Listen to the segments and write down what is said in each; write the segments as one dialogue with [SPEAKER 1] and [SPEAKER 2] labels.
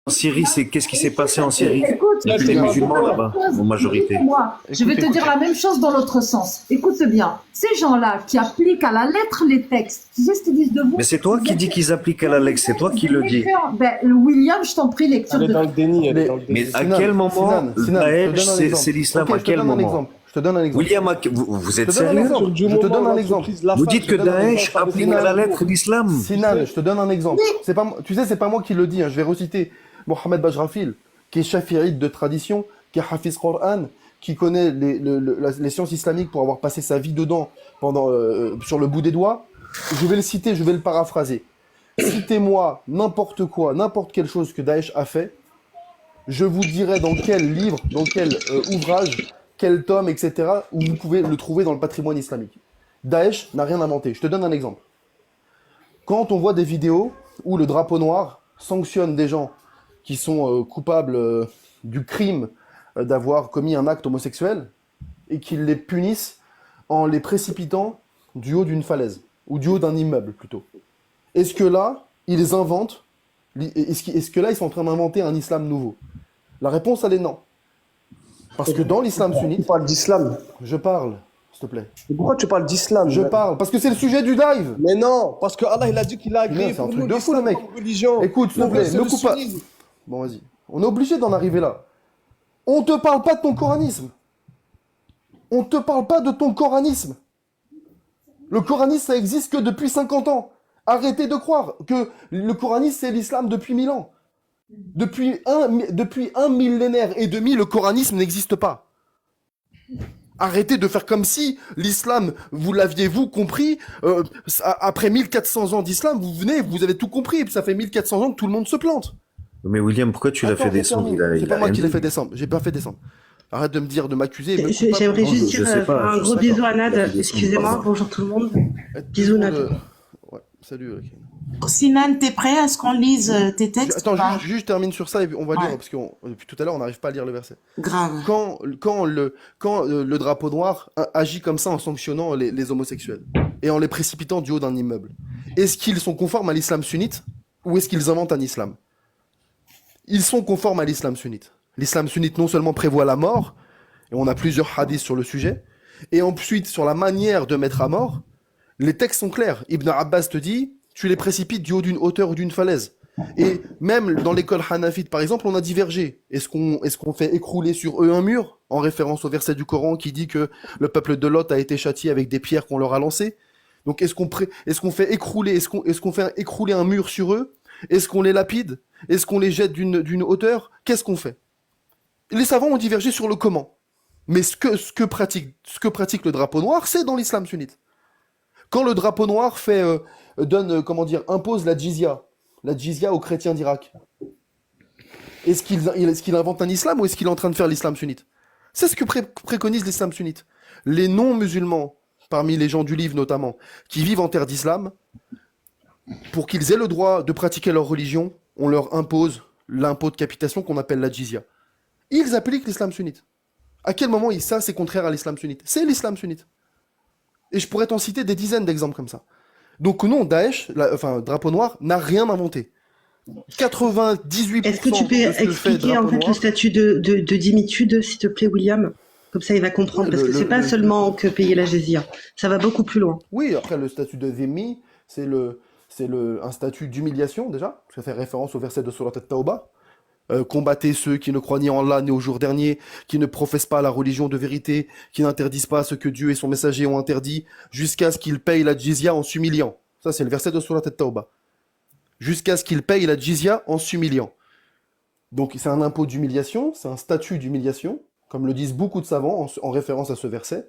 [SPEAKER 1] Syrie, c'est qu'est-ce qui s'est passé en Syrie?
[SPEAKER 2] Écoute,
[SPEAKER 1] Il y a
[SPEAKER 2] je
[SPEAKER 1] plus
[SPEAKER 2] vais
[SPEAKER 1] de
[SPEAKER 2] te dire
[SPEAKER 1] musulmans
[SPEAKER 2] la même
[SPEAKER 1] là-bas,
[SPEAKER 2] chose.
[SPEAKER 1] en majorité.
[SPEAKER 2] Moi, je vais te dire la même chose dans l'autre sens. Écoute bien. Ces gens-là qui appliquent à la lettre les textes, tu sais ce qu'ils disent de vous?
[SPEAKER 1] Mais c'est toi qui dis qu'ils appliquent à la lettre, c'est toi qui le dis.
[SPEAKER 2] Ben, William, je t'en prie, lecture
[SPEAKER 3] Elle est
[SPEAKER 2] de
[SPEAKER 3] dans le déni, elle est
[SPEAKER 4] Mais-
[SPEAKER 3] dans le déni.
[SPEAKER 1] Mais à quel moment
[SPEAKER 4] Sinan, je te
[SPEAKER 1] Daesh,
[SPEAKER 4] donne un
[SPEAKER 1] c'est
[SPEAKER 4] exemple.
[SPEAKER 1] l'islam?
[SPEAKER 4] Ok,
[SPEAKER 1] À
[SPEAKER 4] je te
[SPEAKER 1] quel
[SPEAKER 4] donne un
[SPEAKER 1] moment?
[SPEAKER 4] exemple. Je te donne un exemple.
[SPEAKER 1] William, vous êtes
[SPEAKER 4] Je te donne un
[SPEAKER 1] sérieux?
[SPEAKER 4] exemple.
[SPEAKER 3] Du
[SPEAKER 4] Je te
[SPEAKER 3] moment
[SPEAKER 4] donne
[SPEAKER 3] où
[SPEAKER 4] un exemple.
[SPEAKER 3] l'entreprise l'a
[SPEAKER 1] Vous
[SPEAKER 3] fait,
[SPEAKER 1] dites
[SPEAKER 3] je
[SPEAKER 1] que
[SPEAKER 3] te donne un
[SPEAKER 1] Daesh
[SPEAKER 3] exemple avec
[SPEAKER 1] applique
[SPEAKER 3] les
[SPEAKER 1] à la
[SPEAKER 3] mots.
[SPEAKER 1] lettre l'islam?
[SPEAKER 4] Sinan, je te donne un exemple. C'est pas, tu sais, c'est pas moi qui le dis. Hein. Je vais reciter Mohamed Bajrafil, qui est shafi'ite de tradition, qui est hafiz Qur'an, qui connaît les sciences islamiques pour avoir passé sa vie dedans pendant, sur le bout des doigts. Je vais le citer, je vais le paraphraser. Citez-moi n'importe quoi, n'importe quelle chose que Daesh a fait. Je vous dirai dans quel livre, dans quel ouvrage, quel tome, etc., où vous pouvez le trouver dans le patrimoine islamique. Daesh n'a rien inventé. Je te donne un exemple. Quand on voit des vidéos où le drapeau noir sanctionne des gens qui sont coupables du crime d'avoir commis un acte homosexuel et qu'ils les punissent en les précipitant du haut d'une falaise ou du haut d'un immeuble plutôt. Est-ce que là, ils inventent, est-ce que là, ils sont en train d'inventer un islam nouveau? La réponse, elle est non. Parce que dans l'islam
[SPEAKER 3] Tu
[SPEAKER 4] sunnite,
[SPEAKER 3] parles d'islam.
[SPEAKER 4] je parle, s'il te plaît.
[SPEAKER 3] Mais pourquoi tu parles d'islam?
[SPEAKER 4] Je parle, parce que c'est le sujet du live.
[SPEAKER 3] Mais non, parce que Allah, il a dit qu'il a
[SPEAKER 4] Putain,
[SPEAKER 3] agréé
[SPEAKER 4] c'est un
[SPEAKER 3] pour
[SPEAKER 4] truc
[SPEAKER 3] nous
[SPEAKER 4] de fou, le
[SPEAKER 3] l'islam
[SPEAKER 4] mec.
[SPEAKER 3] comme religion.
[SPEAKER 4] Écoute, s'il te
[SPEAKER 3] Pour
[SPEAKER 4] plaît,
[SPEAKER 3] eux, c'est
[SPEAKER 4] ne
[SPEAKER 3] le
[SPEAKER 4] coupe pas.
[SPEAKER 3] sunnisme.
[SPEAKER 4] Bon, vas-y. On est obligé d'en arriver là. On te parle pas de ton coranisme. On te parle pas de ton coranisme. Le coranisme, ça existe que depuis 50 ans. Arrêtez de croire que le coranisme, c'est l'islam depuis 1000 ans. Depuis un millénaire et demi, le coranisme n'existe pas. Arrêtez de faire comme si l'islam, vous l'aviez, vous, compris. Après 1400 ans d'islam, vous venez, vous avez tout compris. Et puis ça fait 1400 ans que tout le monde se plante.
[SPEAKER 1] Mais William, pourquoi tu l'as
[SPEAKER 4] Attends,
[SPEAKER 1] fait
[SPEAKER 4] je
[SPEAKER 1] descendre?
[SPEAKER 4] termine. C'est
[SPEAKER 1] Il
[SPEAKER 4] pas
[SPEAKER 1] a
[SPEAKER 4] moi
[SPEAKER 1] rien
[SPEAKER 4] qui l'ai
[SPEAKER 1] dit.
[SPEAKER 4] fait descendre. J'ai pas fait descendre. Arrête de me dire, de m'accuser. et me coupe pas
[SPEAKER 5] J'aimerais
[SPEAKER 4] pour-
[SPEAKER 5] juste
[SPEAKER 1] je
[SPEAKER 5] dire
[SPEAKER 1] sais pas,
[SPEAKER 5] un
[SPEAKER 1] je
[SPEAKER 5] gros
[SPEAKER 1] sais
[SPEAKER 5] bisou
[SPEAKER 1] pas.
[SPEAKER 5] à
[SPEAKER 1] Il a fait
[SPEAKER 5] Nad.
[SPEAKER 1] descendre.
[SPEAKER 5] Excusez-moi, bonjour tout le monde.
[SPEAKER 4] Être
[SPEAKER 5] Bisous,
[SPEAKER 4] toujours
[SPEAKER 5] Nad.
[SPEAKER 4] Ouais, salut. Ok.
[SPEAKER 6] Sinan, t'es prêt à ce qu'on lise tes textes
[SPEAKER 4] Attends,
[SPEAKER 6] ou pas?
[SPEAKER 4] juste je termine sur ça et puis on va
[SPEAKER 6] Ouais.
[SPEAKER 4] lire parce que depuis tout à l'heure on n'arrive pas à lire le verset.
[SPEAKER 6] Grave.
[SPEAKER 4] Quand le drapeau noir agit comme ça en sanctionnant les homosexuels et en les précipitant du haut d'un immeuble, est-ce qu'ils sont conformes à l'islam sunnite ou est-ce qu'ils inventent un islam? Ils sont conformes à l'islam sunnite. L'islam sunnite non seulement prévoit la mort, et on a plusieurs hadiths sur le sujet, et ensuite sur la manière de mettre à mort, les textes sont clairs. Ibn Abbas te dit, tu les précipites du haut d'une hauteur ou d'une falaise. Et même dans l'école hanafite, par exemple, on a divergé. Est-ce qu'on fait écrouler sur eux un mur, en référence au verset du Coran qui dit que le peuple de Lot a été châtié avec des pierres qu'on leur a lancées? Donc est-ce qu'on fait écrouler, est-ce qu'on fait écrouler un mur sur eux? Est-ce qu'on les lapide? Est-ce qu'on les jette d'une hauteur? Qu'est-ce qu'on fait? Les savants ont divergé sur le comment. Mais ce que pratique le drapeau noir, c'est dans l'islam sunnite. Quand le drapeau noir impose la jizya aux chrétiens d'Irak, est-ce qu'il invente un islam ou est-ce qu'il est en train de faire l'islam sunnite? C'est ce que préconise l'islam sunnite. Les non-musulmans, parmi les gens du livre notamment, qui vivent en terre d'islam, pour qu'ils aient le droit de pratiquer leur religion, on leur impose l'impôt de capitation qu'on appelle la jizya. Ils appliquent l'islam sunnite. À quel moment ça, c'est contraire à l'islam sunnite? C'est l'islam sunnite. Et je pourrais t'en citer des dizaines d'exemples comme ça. Donc non, Daesh, drapeau noir, n'a rien inventé. 98%
[SPEAKER 5] Est-ce que tu peux
[SPEAKER 4] de ce que fait
[SPEAKER 5] expliquer en
[SPEAKER 4] drapeau
[SPEAKER 5] fait
[SPEAKER 4] noir,
[SPEAKER 5] le statut de dimitude, s'il te plaît, William? Comme ça, il va comprendre,
[SPEAKER 4] Ouais,
[SPEAKER 5] parce que c'est pas seulement que payer la jizya. Ça va beaucoup plus loin.
[SPEAKER 4] Oui, après le statut de dhimmi, c'est un statut d'humiliation déjà, ça fait référence au verset de Surat At-Tawbah. Combattez ceux qui ne croient ni en Allah ni au jour dernier, qui ne professent pas la religion de vérité, qui n'interdisent pas ce que Dieu et son messager ont interdit, jusqu'à ce qu'ils payent la jizya en s'humiliant. Ça, c'est le verset de Surat At-Tawbah. Jusqu'à ce qu'ils payent la jizya en s'humiliant. Donc, c'est un impôt d'humiliation, c'est un statut d'humiliation, comme le disent beaucoup de savants en référence à ce verset.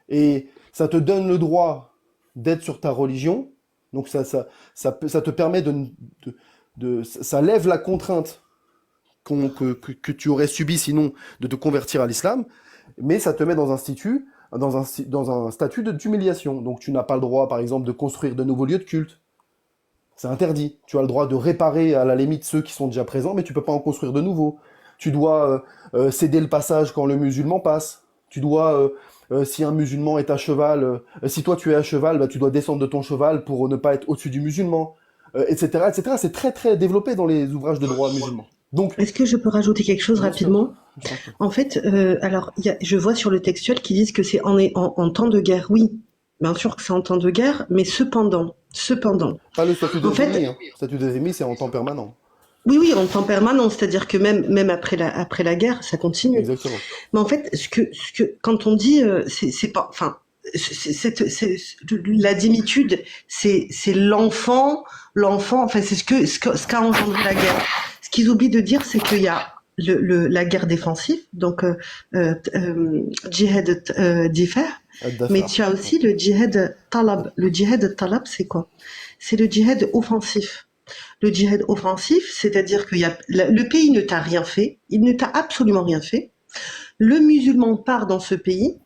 [SPEAKER 4] Et ça te donne le droit d'être sur ta religion. Donc, ça te permet ça lève la contrainte que tu aurais subi sinon de te convertir à l'islam, mais ça te met dans un statut d'humiliation. Donc tu n'as pas le droit, par exemple, de construire de nouveaux lieux de culte. C'est interdit. Tu as le droit de réparer à la limite ceux qui sont déjà présents, mais tu peux pas en construire de nouveaux. Tu dois céder le passage quand le musulman passe. Tu dois, si un musulman est à cheval, si toi tu es à cheval, bah, tu dois descendre de ton cheval pour ne pas être au-dessus du musulman, etc., etc. C'est très très développé dans les ouvrages de droit musulman. Donc,
[SPEAKER 5] Est-ce que je peux rajouter quelque chose
[SPEAKER 4] bien sûr,
[SPEAKER 5] rapidement?
[SPEAKER 4] je t'en prie.
[SPEAKER 5] En fait, alors, je vois sur le textuel qui disent que c'est en temps de guerre. Oui, bien sûr que c'est en temps de guerre, mais cependant,
[SPEAKER 4] Pas le statut
[SPEAKER 5] en
[SPEAKER 4] des
[SPEAKER 5] fait,
[SPEAKER 4] ennemis, hein. Le statut des ennemis, c'est en temps permanent.
[SPEAKER 5] oui, en temps permanent, c'est-à-dire que même après la guerre, ça continue.
[SPEAKER 4] Exactement.
[SPEAKER 5] Mais en fait, quand on dit, c'est pas, enfin, la dimitude, c'est l'enfant, enfin, c'est ce qu'a engendré la guerre. Ce qu'ils oublient de dire, c'est qu'il y a la guerre défensive, donc djihad difa, mais
[SPEAKER 4] Ad-Dafa.
[SPEAKER 5] tu as aussi le djihad talab. Le djihad talab, c'est quoi? C'est le djihad offensif. Le djihad offensif, c'est-à-dire que le pays ne t'a rien fait, il ne t'a absolument rien fait. Le musulman part dans ce pays,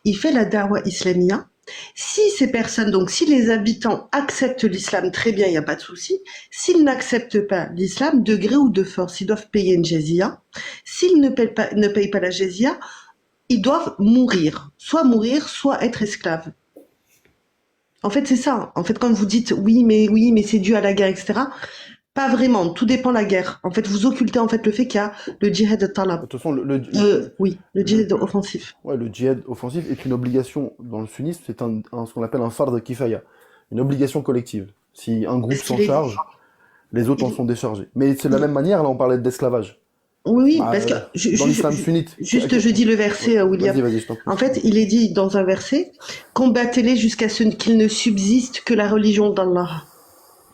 [SPEAKER 5] il fait la da'wa islamia. Si ces personnes, donc si les habitants acceptent l'islam, très bien, il n'y a pas de souci. S'ils n'acceptent pas l'islam, de gré ou de force, ils doivent payer une jizya. S'ils ne payent pas la jizya, ils doivent mourir, soit être esclaves. En fait, c'est ça. En fait, quand vous dites oui, mais c'est dû à la guerre, etc. Pas vraiment. Tout dépend de la guerre. En fait, vous occultez en fait le fait qu'il y a le djihad talab.
[SPEAKER 4] De toute façon,
[SPEAKER 5] Oui, le djihad offensif.
[SPEAKER 4] ouais, le djihad offensif est une obligation dans le sunnisme, c'est ce qu'on appelle un fard kifaya, une obligation collective. Si un groupe
[SPEAKER 5] Est-ce
[SPEAKER 4] s'en
[SPEAKER 5] qu'il est-
[SPEAKER 4] charge, les autres en sont déchargés. Mais c'est de la même manière, là on parlait d'esclavage.
[SPEAKER 5] Oui,
[SPEAKER 4] Bah,
[SPEAKER 5] parce que
[SPEAKER 4] dans l'islam sunnite.
[SPEAKER 5] juste je dis le verset, William.
[SPEAKER 4] Vas-y, je t'en prie.
[SPEAKER 5] En fait, il est dit dans un verset, combattez-les jusqu'à ce qu'il ne subsiste que la religion d'Allah.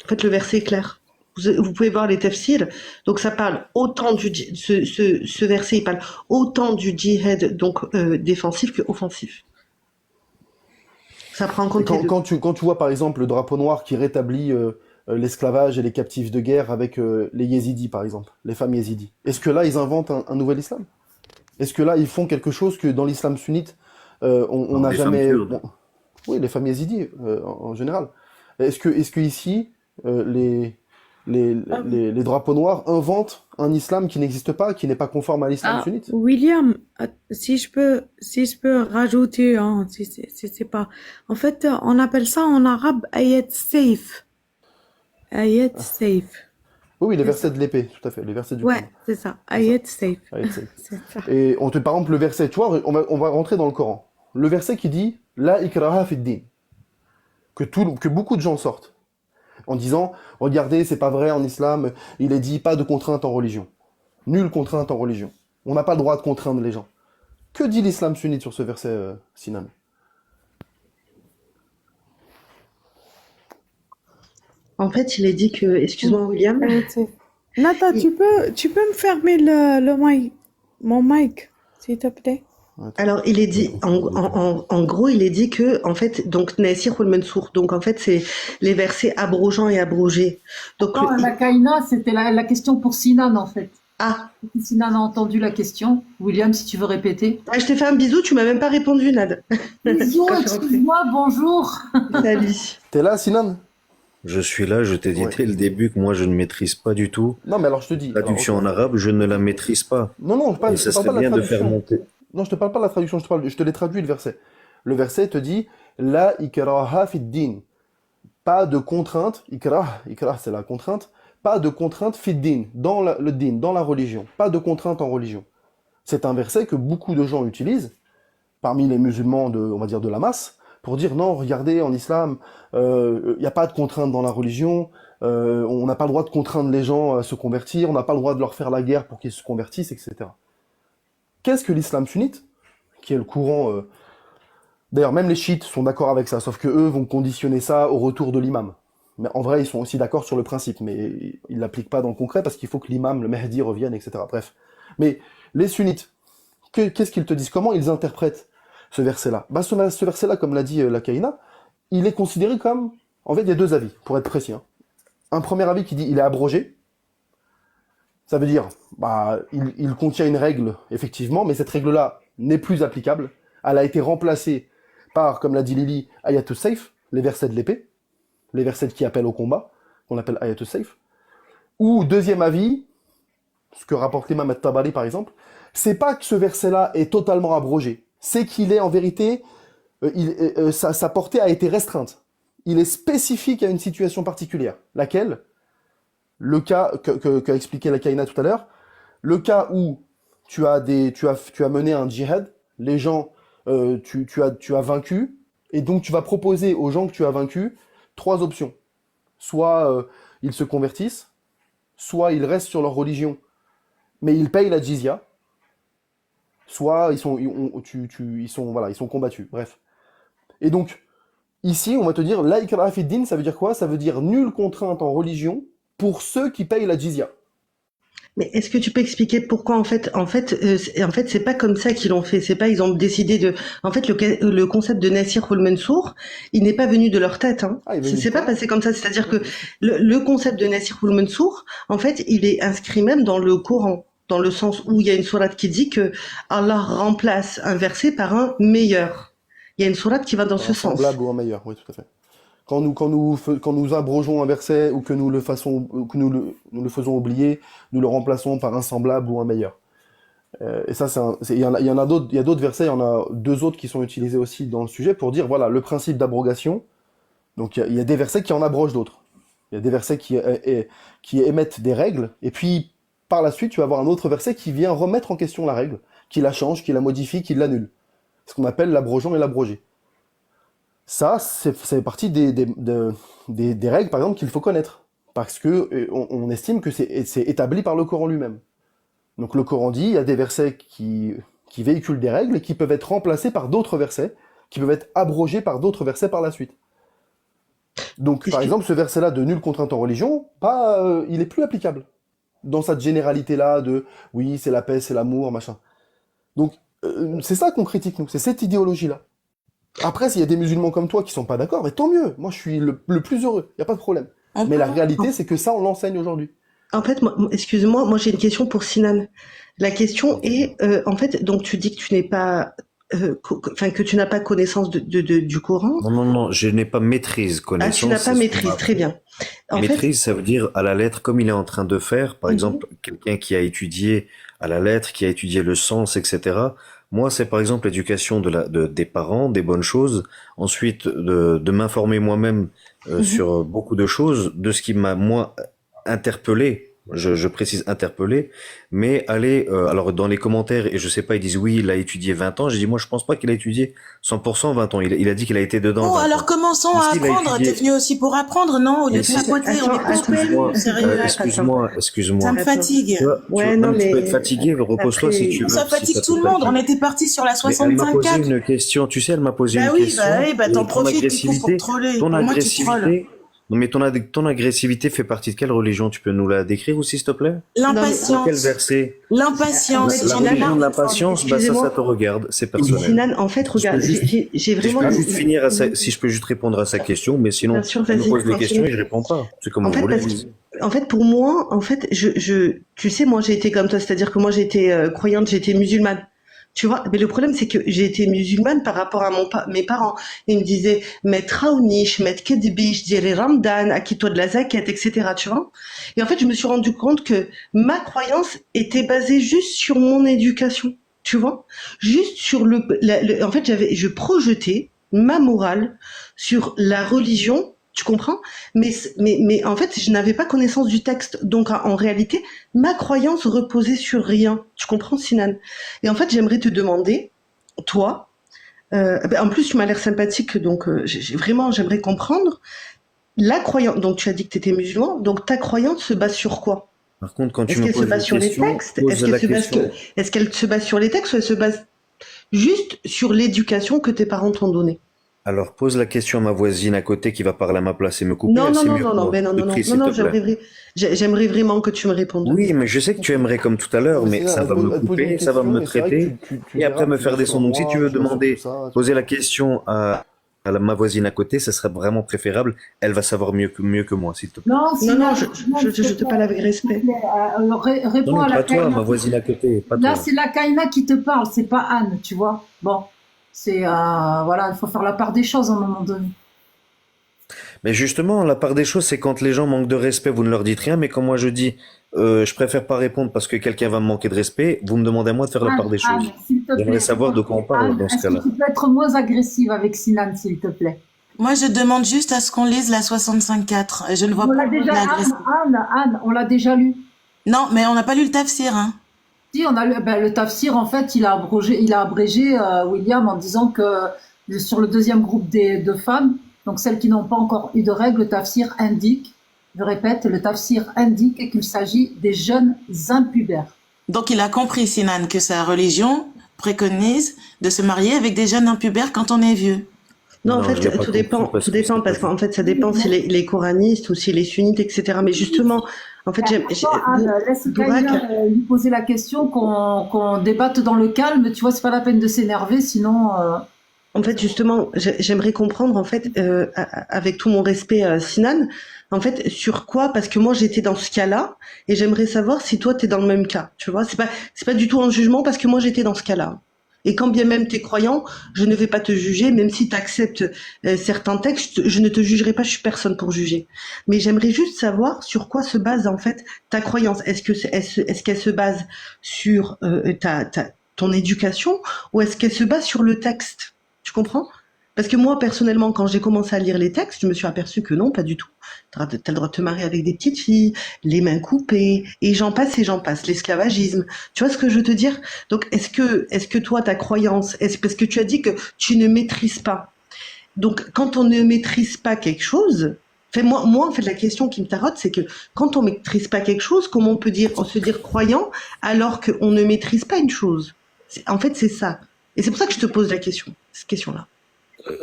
[SPEAKER 5] En fait, le verset est clair. Vous pouvez voir les tafsirs. Donc, ça parle autant ce verset, il parle autant du djihad, donc, défensif que offensif. Ça prend en compte les deux.
[SPEAKER 4] Quand tu vois par exemple le drapeau noir qui rétablit l'esclavage et les captifs de guerre avec les yézidis par exemple, les femmes yézidis, est-ce que là ils inventent un nouvel islam? Est-ce que là ils font quelque chose que dans l'islam sunnite on
[SPEAKER 1] Non,
[SPEAKER 4] n'a
[SPEAKER 1] les femmes
[SPEAKER 4] jamais...
[SPEAKER 1] kurdes.
[SPEAKER 4] Oui, les femmes yézidis en général. Est-ce que ici les drapeaux noirs inventent un islam qui n'existe pas, qui n'est pas conforme à l'islam
[SPEAKER 7] Ah,
[SPEAKER 4] sunnite?
[SPEAKER 7] William, si je peux rajouter, hein, si c'est pas. En fait, on appelle ça en arabe ayat safe. Ayat safe.
[SPEAKER 4] Oui, les
[SPEAKER 7] C'est
[SPEAKER 4] versets
[SPEAKER 7] ça.
[SPEAKER 4] de l'épée, tout à fait, les versets du
[SPEAKER 7] Ouais,
[SPEAKER 4] Coran.
[SPEAKER 7] c'est ça.
[SPEAKER 4] C'est ça.
[SPEAKER 7] Ayat safe.
[SPEAKER 4] Ayat safe.
[SPEAKER 7] C'est ça.
[SPEAKER 4] Et par exemple, le verset, tu vois, on va rentrer dans le Coran. Le verset qui dit La ikraha fid din, que beaucoup de gens sortent en disant regardez, c'est pas vrai en islam, il est dit pas de contrainte en religion. Nulle contrainte en religion. On n'a pas le droit de contraindre les gens. Que dit l'islam sunnite sur ce verset, Sinan?
[SPEAKER 5] En fait, il est dit que, excuse-moi, William.
[SPEAKER 7] Ayat safe. Nata, tu peux me fermer le mic, mon mic, s'il te plaît?
[SPEAKER 5] Alors, il est dit, en gros, il est dit que, en fait, donc, Nassir ou Mansour, donc, en fait, c'est les versets abrogeants et abrogés. Donc,
[SPEAKER 2] Non, la Kaina, c'était la question pour Sinan, en fait.
[SPEAKER 5] ah,
[SPEAKER 2] Sinan a entendu la question. William, si tu veux répéter.
[SPEAKER 5] je t'ai fait un bisou, tu m'as même pas répondu, Nad.
[SPEAKER 2] Bisous,
[SPEAKER 5] Quand je suis rentrée.
[SPEAKER 2] excuse-moi, bonjour.
[SPEAKER 5] Salut.
[SPEAKER 4] T'es là, Sinan?
[SPEAKER 1] Je suis là, je t'ai dit
[SPEAKER 4] Ouais.
[SPEAKER 1] dès le début que moi je ne maîtrise pas du tout.
[SPEAKER 4] Non, mais alors je te dis.
[SPEAKER 1] La traduction
[SPEAKER 4] alors,
[SPEAKER 1] en arabe, je ne la maîtrise pas.
[SPEAKER 4] Non,
[SPEAKER 1] Et ça
[SPEAKER 4] je parle
[SPEAKER 1] serait
[SPEAKER 4] pas de la
[SPEAKER 1] bien de faire
[SPEAKER 4] traduction.
[SPEAKER 1] monter.
[SPEAKER 4] Non, je te parle pas de la traduction, je te l'ai traduit le verset. Le verset te dit La ikraha fid din. Pas de contrainte, ikrah c'est la contrainte, pas de contrainte fid din, dans le din, dans la religion. Pas de contrainte en religion. C'est un verset que beaucoup de gens utilisent, parmi les musulmans on va dire de la masse, pour dire non, regardez, en islam, il n'y a pas de contrainte dans la religion, on n'a pas le droit de contraindre les gens à se convertir, on n'a pas le droit de leur faire la guerre pour qu'ils se convertissent, etc. Qu'est-ce que l'islam sunnite, qui est le courant... D'ailleurs, même les chiites sont d'accord avec ça, sauf que eux vont conditionner ça au retour de l'imam. Mais en vrai, ils sont aussi d'accord sur le principe, mais ils l'appliquent pas dans le concret parce qu'il faut que l'imam, le Mahdi, revienne, etc. Bref. Mais les sunnites, qu'est-ce qu'ils te disent? Comment ils interprètent ce verset-là? Bah, ce verset-là, comme l'a dit la Kaina, il est considéré comme... En fait, il y a deux avis, pour être précis. Hein. Un premier avis qui dit il est abrogé. Ça veut dire, bah, il contient une règle, effectivement, mais cette règle-là n'est plus applicable. Elle a été remplacée par, comme l'a dit Lily, Ayatul Saif, les versets de l'épée, les versets qui appellent au combat, qu'on appelle Ayatul Saif. Ou, deuxième avis, ce que rapporte l'imam at-Tabari par exemple, c'est pas que ce verset-là est totalement abrogé, c'est qu'il est en vérité, sa portée a été restreinte. Il est spécifique à une situation particulière. Laquelle? le cas qu'a expliqué la Kaina tout à l'heure, le cas où tu as mené un djihad, les gens, tu as vaincu, et donc tu vas proposer aux gens que tu as vaincus 3 options. Soit ils se convertissent, soit ils restent sur leur religion, mais ils payent la jizya, soit ils sont combattus. Bref. Et donc, ici, on va te dire, la ikraha fi din, ça veut dire quoi? Ça veut dire nulle contrainte en religion pour ceux qui payent la jizya.
[SPEAKER 5] Mais est-ce que tu peux expliquer pourquoi c'est pas comme ça qu'ils l'ont fait. C'est pas ils ont décidé de. En fait, le concept de Nasir ou Mansour, il n'est pas venu de leur tête. Hein.
[SPEAKER 4] Ah, il est venu de
[SPEAKER 5] C'est pas
[SPEAKER 4] quoi?
[SPEAKER 5] passé comme ça. C'est-à-dire que le concept de Nasir ou Mansour, en fait, il est inscrit même dans le Coran, dans le sens où il y a une sourate qui dit que Allah remplace un verset par un meilleur. Il y a une sourate qui va dans ce
[SPEAKER 4] Un
[SPEAKER 5] sens.
[SPEAKER 4] semblable ou un meilleur, oui, tout à fait. Quand nous abrogeons un verset ou que nous le faisons oublier, nous le remplaçons par un semblable ou un meilleur. Et ça, il y en a d'autres, il y a d'autres versets, il y en a 2 autres qui sont utilisés aussi dans le sujet pour dire, voilà, le principe d'abrogation. Donc, il y a des versets qui en abrogent d'autres. Il y a des versets qui émettent des règles, et puis, par la suite, tu vas avoir un autre verset qui vient remettre en question la règle, qui la change, qui la modifie, qui l'annule. Ce qu'on appelle l'abrogeant et l'abrogé. Ça fait partie des règles, par exemple, qu'il faut connaître. Parce que on estime que c'est établi par le Coran lui-même. Donc le Coran dit, il y a des versets qui véhiculent des règles et qui peuvent être remplacés par d'autres versets, qui peuvent être abrogés par d'autres versets par la suite. Donc, par exemple, ce verset-là de nulle contrainte en religion, il est plus applicable. Dans cette généralité-là de, oui, c'est la paix, c'est l'amour, machin. Donc, c'est ça qu'on critique, nous. C'est cette idéologie-là. Après, s'il y a des musulmans comme toi qui sont pas d'accord, mais tant mieux. Moi, je suis le plus heureux. Il y a pas de problème. Mais la réalité, c'est que ça, on l'enseigne aujourd'hui.
[SPEAKER 5] En fait, excuse-moi, moi j'ai une question pour Sinan. La question est, en fait, donc tu dis que tu n'es pas, que tu n'as pas connaissance du Coran.
[SPEAKER 1] Non, je n'ai pas maîtrise, connaissance.
[SPEAKER 5] Ah, tu n'as pas maîtrise, très bien.
[SPEAKER 1] Maîtrise, ça veut dire à la lettre, comme il est en train de faire, par exemple, quelqu'un qui a étudié à la lettre, qui a étudié le sens, etc. Moi, c'est par exemple l'éducation des parents, des bonnes choses. Ensuite, de m'informer moi-même sur beaucoup de choses, de ce qui m'a, moi, interpellé. Je précise interpellé, mais aller, alors dans les commentaires, et je sais pas, ils disent oui, il a étudié 20 ans. J'ai dit, moi, je pense pas qu'il a étudié 100% 20 ans. Il a dit qu'il a été dedans.
[SPEAKER 6] Oh,
[SPEAKER 1] 20
[SPEAKER 6] alors
[SPEAKER 1] ans.
[SPEAKER 6] commençons à apprendre. T'es venu aussi pour apprendre, non? Au lieu de papoter, on est sérieux.
[SPEAKER 1] Excuse-moi.
[SPEAKER 6] Ça me fatigue.
[SPEAKER 5] Ouais,
[SPEAKER 1] non,
[SPEAKER 5] non,
[SPEAKER 1] tu peux
[SPEAKER 5] mais
[SPEAKER 1] être fatigué, repose-toi si tu veux.
[SPEAKER 6] Ça
[SPEAKER 1] si
[SPEAKER 6] fatigue
[SPEAKER 1] ça
[SPEAKER 6] tout
[SPEAKER 1] te
[SPEAKER 6] le monde.
[SPEAKER 1] fatigue.
[SPEAKER 6] On était parti sur la
[SPEAKER 1] Mais elle m'a posé
[SPEAKER 6] 65.4.
[SPEAKER 1] une question, tu sais, elle m'a posé
[SPEAKER 6] Bah
[SPEAKER 1] une
[SPEAKER 6] oui,
[SPEAKER 1] question.
[SPEAKER 6] t'en
[SPEAKER 1] Ton
[SPEAKER 6] profites du coup pour
[SPEAKER 1] agressivité,
[SPEAKER 6] troller.
[SPEAKER 1] ton
[SPEAKER 6] Pour moi, tu trolles.
[SPEAKER 1] agressivité, non mais ton agressivité fait partie de quelle religion? Tu peux nous la décrire aussi, s'il te plaît? Quel
[SPEAKER 6] L'impatience.
[SPEAKER 1] verset?
[SPEAKER 6] L'impatience.
[SPEAKER 1] La religion de l'impatience, bah
[SPEAKER 5] excusez-moi.
[SPEAKER 1] ça te regarde, c'est personnel.
[SPEAKER 5] Sinan, en fait, regarde, j'ai
[SPEAKER 1] Si
[SPEAKER 5] vraiment.
[SPEAKER 1] je peux juste finir si je peux juste répondre à sa question, mais sinon,
[SPEAKER 5] Bien sûr,
[SPEAKER 1] elle me
[SPEAKER 5] vas-y,
[SPEAKER 1] pose des
[SPEAKER 5] continue.
[SPEAKER 1] questions et je réponds pas. C'est comme
[SPEAKER 5] En
[SPEAKER 1] vous
[SPEAKER 5] fait,
[SPEAKER 1] voulez.
[SPEAKER 5] En fait, pour moi, en fait, tu sais, moi, j'ai été comme toi, c'est-à-dire que moi, j'ai été croyante, j'ai été musulmane. Tu vois, mais le problème, c'est que j'ai été musulmane par rapport à mes parents. Ils me disaient, mettre Raounish, mettre Kedbish, dire Ramadan, acquitte-toi de la zakat, etc., tu vois. Et en fait, je me suis rendu compte que ma croyance était basée juste sur mon éducation, tu vois. Juste sur en fait, je projetais ma morale sur la religion. Tu comprends? Mais en fait, je n'avais pas connaissance du texte. Donc, en réalité, ma croyance reposait sur rien. Tu comprends, Sinan? Et en fait, j'aimerais te demander, toi, en plus, tu m'as l'air sympathique, donc j'aimerais comprendre la croyance. Donc, tu as dit que tu étais musulman. Donc, ta croyance se base sur quoi?
[SPEAKER 1] Par contre, quand tu
[SPEAKER 5] Est-ce
[SPEAKER 1] me
[SPEAKER 5] qu'elle se
[SPEAKER 1] poses
[SPEAKER 5] base
[SPEAKER 1] une
[SPEAKER 5] sur les
[SPEAKER 1] question,
[SPEAKER 5] textes?
[SPEAKER 1] pose la question.
[SPEAKER 5] Est-ce qu'elle se base sur les textes ou elle se base juste sur l'éducation que tes parents t'ont donnée?
[SPEAKER 1] Alors, pose la question à ma voisine à côté qui va parler à ma place et me couper.
[SPEAKER 5] Non,
[SPEAKER 1] elle
[SPEAKER 5] non,
[SPEAKER 1] sait
[SPEAKER 5] non,
[SPEAKER 1] mieux que
[SPEAKER 5] non,
[SPEAKER 1] moi.
[SPEAKER 5] mais non,
[SPEAKER 1] Je
[SPEAKER 5] non, non,
[SPEAKER 1] prie, s'il
[SPEAKER 5] non, non,
[SPEAKER 1] te plaît.
[SPEAKER 5] j'aimerais vraiment que tu me répondes.
[SPEAKER 1] Oui, mais je sais que tu aimerais comme tout à l'heure, mais ça va me couper, ça va me traiter, et après me faire descendre. Donc, si tu veux demander, poser la question à ma voisine à côté, ça serait vraiment préférable. Elle va savoir mieux que moi, s'il te plaît.
[SPEAKER 2] Non,
[SPEAKER 5] Non, je te parle avec respect.
[SPEAKER 2] Réponds
[SPEAKER 1] Non,
[SPEAKER 2] à la
[SPEAKER 1] pas toi,
[SPEAKER 2] Kaina.
[SPEAKER 1] ma voisine à côté, pas
[SPEAKER 2] Là,
[SPEAKER 1] toi.
[SPEAKER 2] c'est la Kaina qui te parle, c'est pas Anne, tu vois. Bon, c'est voilà, il faut faire la part des choses à un moment donné.
[SPEAKER 1] Mais justement, la part des choses, c'est quand les gens manquent de respect, vous ne leur dites rien, mais quand moi je dis, je préfère pas répondre parce que quelqu'un va me manquer de respect, vous me demandez à moi de faire la part des choses.
[SPEAKER 2] S'il te plaît.
[SPEAKER 1] J'aimerais savoir de quoi on parle
[SPEAKER 2] Anne,
[SPEAKER 1] dans ce
[SPEAKER 2] est-ce
[SPEAKER 1] cas-là.
[SPEAKER 2] que tu peux être moins agressive avec Sinan, s'il te plaît?
[SPEAKER 6] Moi, je demande juste à ce qu'on lise la 65.4. Je ne vois
[SPEAKER 2] On
[SPEAKER 6] pas
[SPEAKER 2] l'a déjà,
[SPEAKER 6] l'agression.
[SPEAKER 2] Anne, on l'a déjà lu.
[SPEAKER 6] Non, mais on n'a pas lu le tafsir, hein.
[SPEAKER 2] Si, on a lu, ben, le tafsir, en fait, il a abrégé William en disant que sur le deuxième groupe de femmes, donc celles qui n'ont pas encore eu de règles, le tafsir indique, je répète, le tafsir indique qu'il s'agit des jeunes impubères.
[SPEAKER 6] Donc, il a compris, Sinan, que sa religion préconise de se marier avec des jeunes impubères quand on est vieux.
[SPEAKER 5] Non, en
[SPEAKER 1] Non, je l'ai
[SPEAKER 5] fait,
[SPEAKER 1] pas
[SPEAKER 5] tout dépend,
[SPEAKER 1] compris parce
[SPEAKER 5] tout
[SPEAKER 1] que
[SPEAKER 5] dépend,
[SPEAKER 1] c'est pas
[SPEAKER 5] parce qu'en
[SPEAKER 1] dit.
[SPEAKER 5] fait, ça dépend si les coranistes ou si les sunnites, etc. Mais justement, en fait,
[SPEAKER 2] Attends, Anne, laisse
[SPEAKER 5] Bourak,
[SPEAKER 2] Kaila lui poser la question, qu'on débatte dans le calme. Tu vois, c'est pas la peine de s'énerver, sinon.
[SPEAKER 5] en fait, justement, j'aimerais comprendre, en fait, avec tout mon respect, Sinan, en fait, sur quoi, parce que moi, j'étais dans ce cas-là, et j'aimerais savoir si toi, t'es dans le même cas, tu vois. C'est pas du tout un jugement, parce que moi, j'étais dans ce cas-là. Et quand bien même t'es croyant, je ne vais pas te juger, même si tu acceptes certains textes, je ne te jugerai pas, je suis personne pour juger. Mais j'aimerais juste savoir sur quoi se base, en fait, ta croyance. Est-ce qu'elle se base sur ton éducation, ou est-ce qu'elle se base sur le texte? Tu comprends? Parce que moi, personnellement, quand j'ai commencé à lire les textes, je me suis aperçue que non, pas du tout. T'as le droit de te marier avec des petites filles, les mains coupées, et j'en passe, l'esclavagisme. Tu vois ce que je veux te dire? Donc, est-ce que toi, ta croyance, parce que tu as dit que tu ne maîtrises pas. Donc, quand on ne maîtrise pas quelque chose, moi, en fait, la question qui me tarote, c'est que quand on maîtrise pas quelque chose, comment on se dire croyant alors qu'on ne maîtrise pas une chose? En fait, c'est ça. Et c'est pour ça que je te pose cette question-là.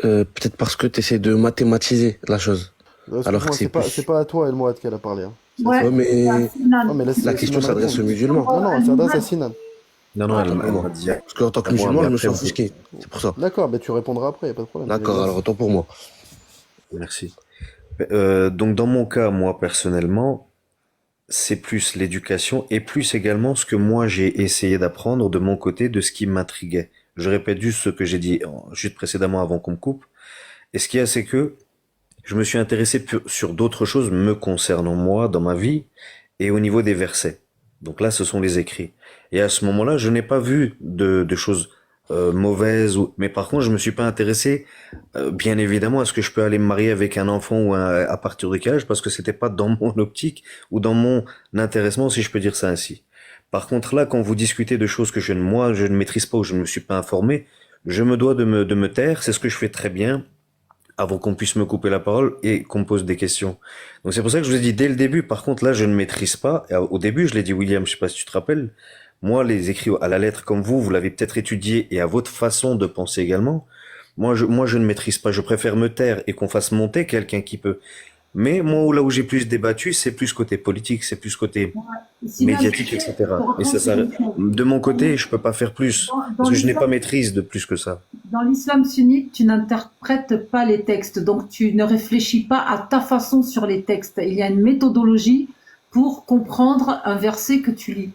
[SPEAKER 8] Peut-être parce que tu essaies de mathématiser la chose. Alors que
[SPEAKER 4] Excuse-moi, c'est pas à toi, El Mouad, qu'elle a parlé. Hein.
[SPEAKER 2] Ouais,
[SPEAKER 8] Ouais, mais
[SPEAKER 2] Sinan.
[SPEAKER 4] mais laisse
[SPEAKER 8] la question
[SPEAKER 4] Sinan
[SPEAKER 8] s'adresse aux
[SPEAKER 4] répondre.
[SPEAKER 8] musulmans.
[SPEAKER 4] Non, non, elle s'adresse à Sinan.
[SPEAKER 1] Non, non, elle
[SPEAKER 8] Pour moi.
[SPEAKER 1] m'a dit.
[SPEAKER 8] Parce qu'en tant que
[SPEAKER 1] À moi,
[SPEAKER 8] musulman,
[SPEAKER 1] mais
[SPEAKER 8] je me
[SPEAKER 1] après,
[SPEAKER 8] suis
[SPEAKER 1] on
[SPEAKER 8] offusqué. C'est pour ça.
[SPEAKER 4] D'accord, tu répondras après, y a pas de problème.
[SPEAKER 8] D'accord,
[SPEAKER 4] Allez,
[SPEAKER 8] alors autant pour moi.
[SPEAKER 1] Merci. Donc dans mon cas, moi personnellement, c'est plus l'éducation et plus également ce que moi j'ai essayé d'apprendre de mon côté de ce qui m'intriguait. Je répète juste ce que j'ai dit juste précédemment avant qu'on me coupe. Et ce qu'il y a, c'est que je me suis intéressé sur d'autres choses me concernant moi, dans ma vie, et au niveau des versets. Donc là, ce sont les écrits. Et à ce moment-là, je n'ai pas vu de choses mauvaises, mais par contre, je me suis pas intéressé, bien évidemment, à ce que je peux aller me marier avec un enfant ou à partir de quel âge, parce que c'était pas dans mon optique ou dans mon intéressement, si je peux dire ça ainsi. Par contre, là, quand vous discutez de choses que je ne maîtrise pas ou je ne me suis pas informé, je me dois de me taire. C'est ce que je fais très bien avant qu'on puisse me couper la parole et qu'on me pose des questions. Donc c'est pour ça que je vous ai dit dès le début, par contre là je ne maîtrise pas, et au début je l'ai dit William, je sais pas si tu te rappelles, moi les écrits à la lettre comme vous l'avez peut-être étudié et à votre façon de penser également, moi je ne maîtrise pas, je préfère me taire et qu'on fasse monter quelqu'un qui peut. Mais moi là où j'ai plus débattu, c'est plus côté politique, c'est plus côté
[SPEAKER 2] Sinan,
[SPEAKER 1] médiatique,
[SPEAKER 2] tu sais,
[SPEAKER 1] etc.
[SPEAKER 2] pour
[SPEAKER 1] Et ça,
[SPEAKER 2] reprendre ce que
[SPEAKER 1] de mon côté, je peux pas faire plus,
[SPEAKER 2] dans
[SPEAKER 1] parce que je n'ai
[SPEAKER 2] l'islam-
[SPEAKER 1] pas maîtrise de plus que ça.
[SPEAKER 2] Dans l'islam sunnite, tu n'interprètes pas les textes, donc tu ne réfléchis pas à ta façon sur les textes. Il y a une méthodologie pour comprendre un verset que tu lis.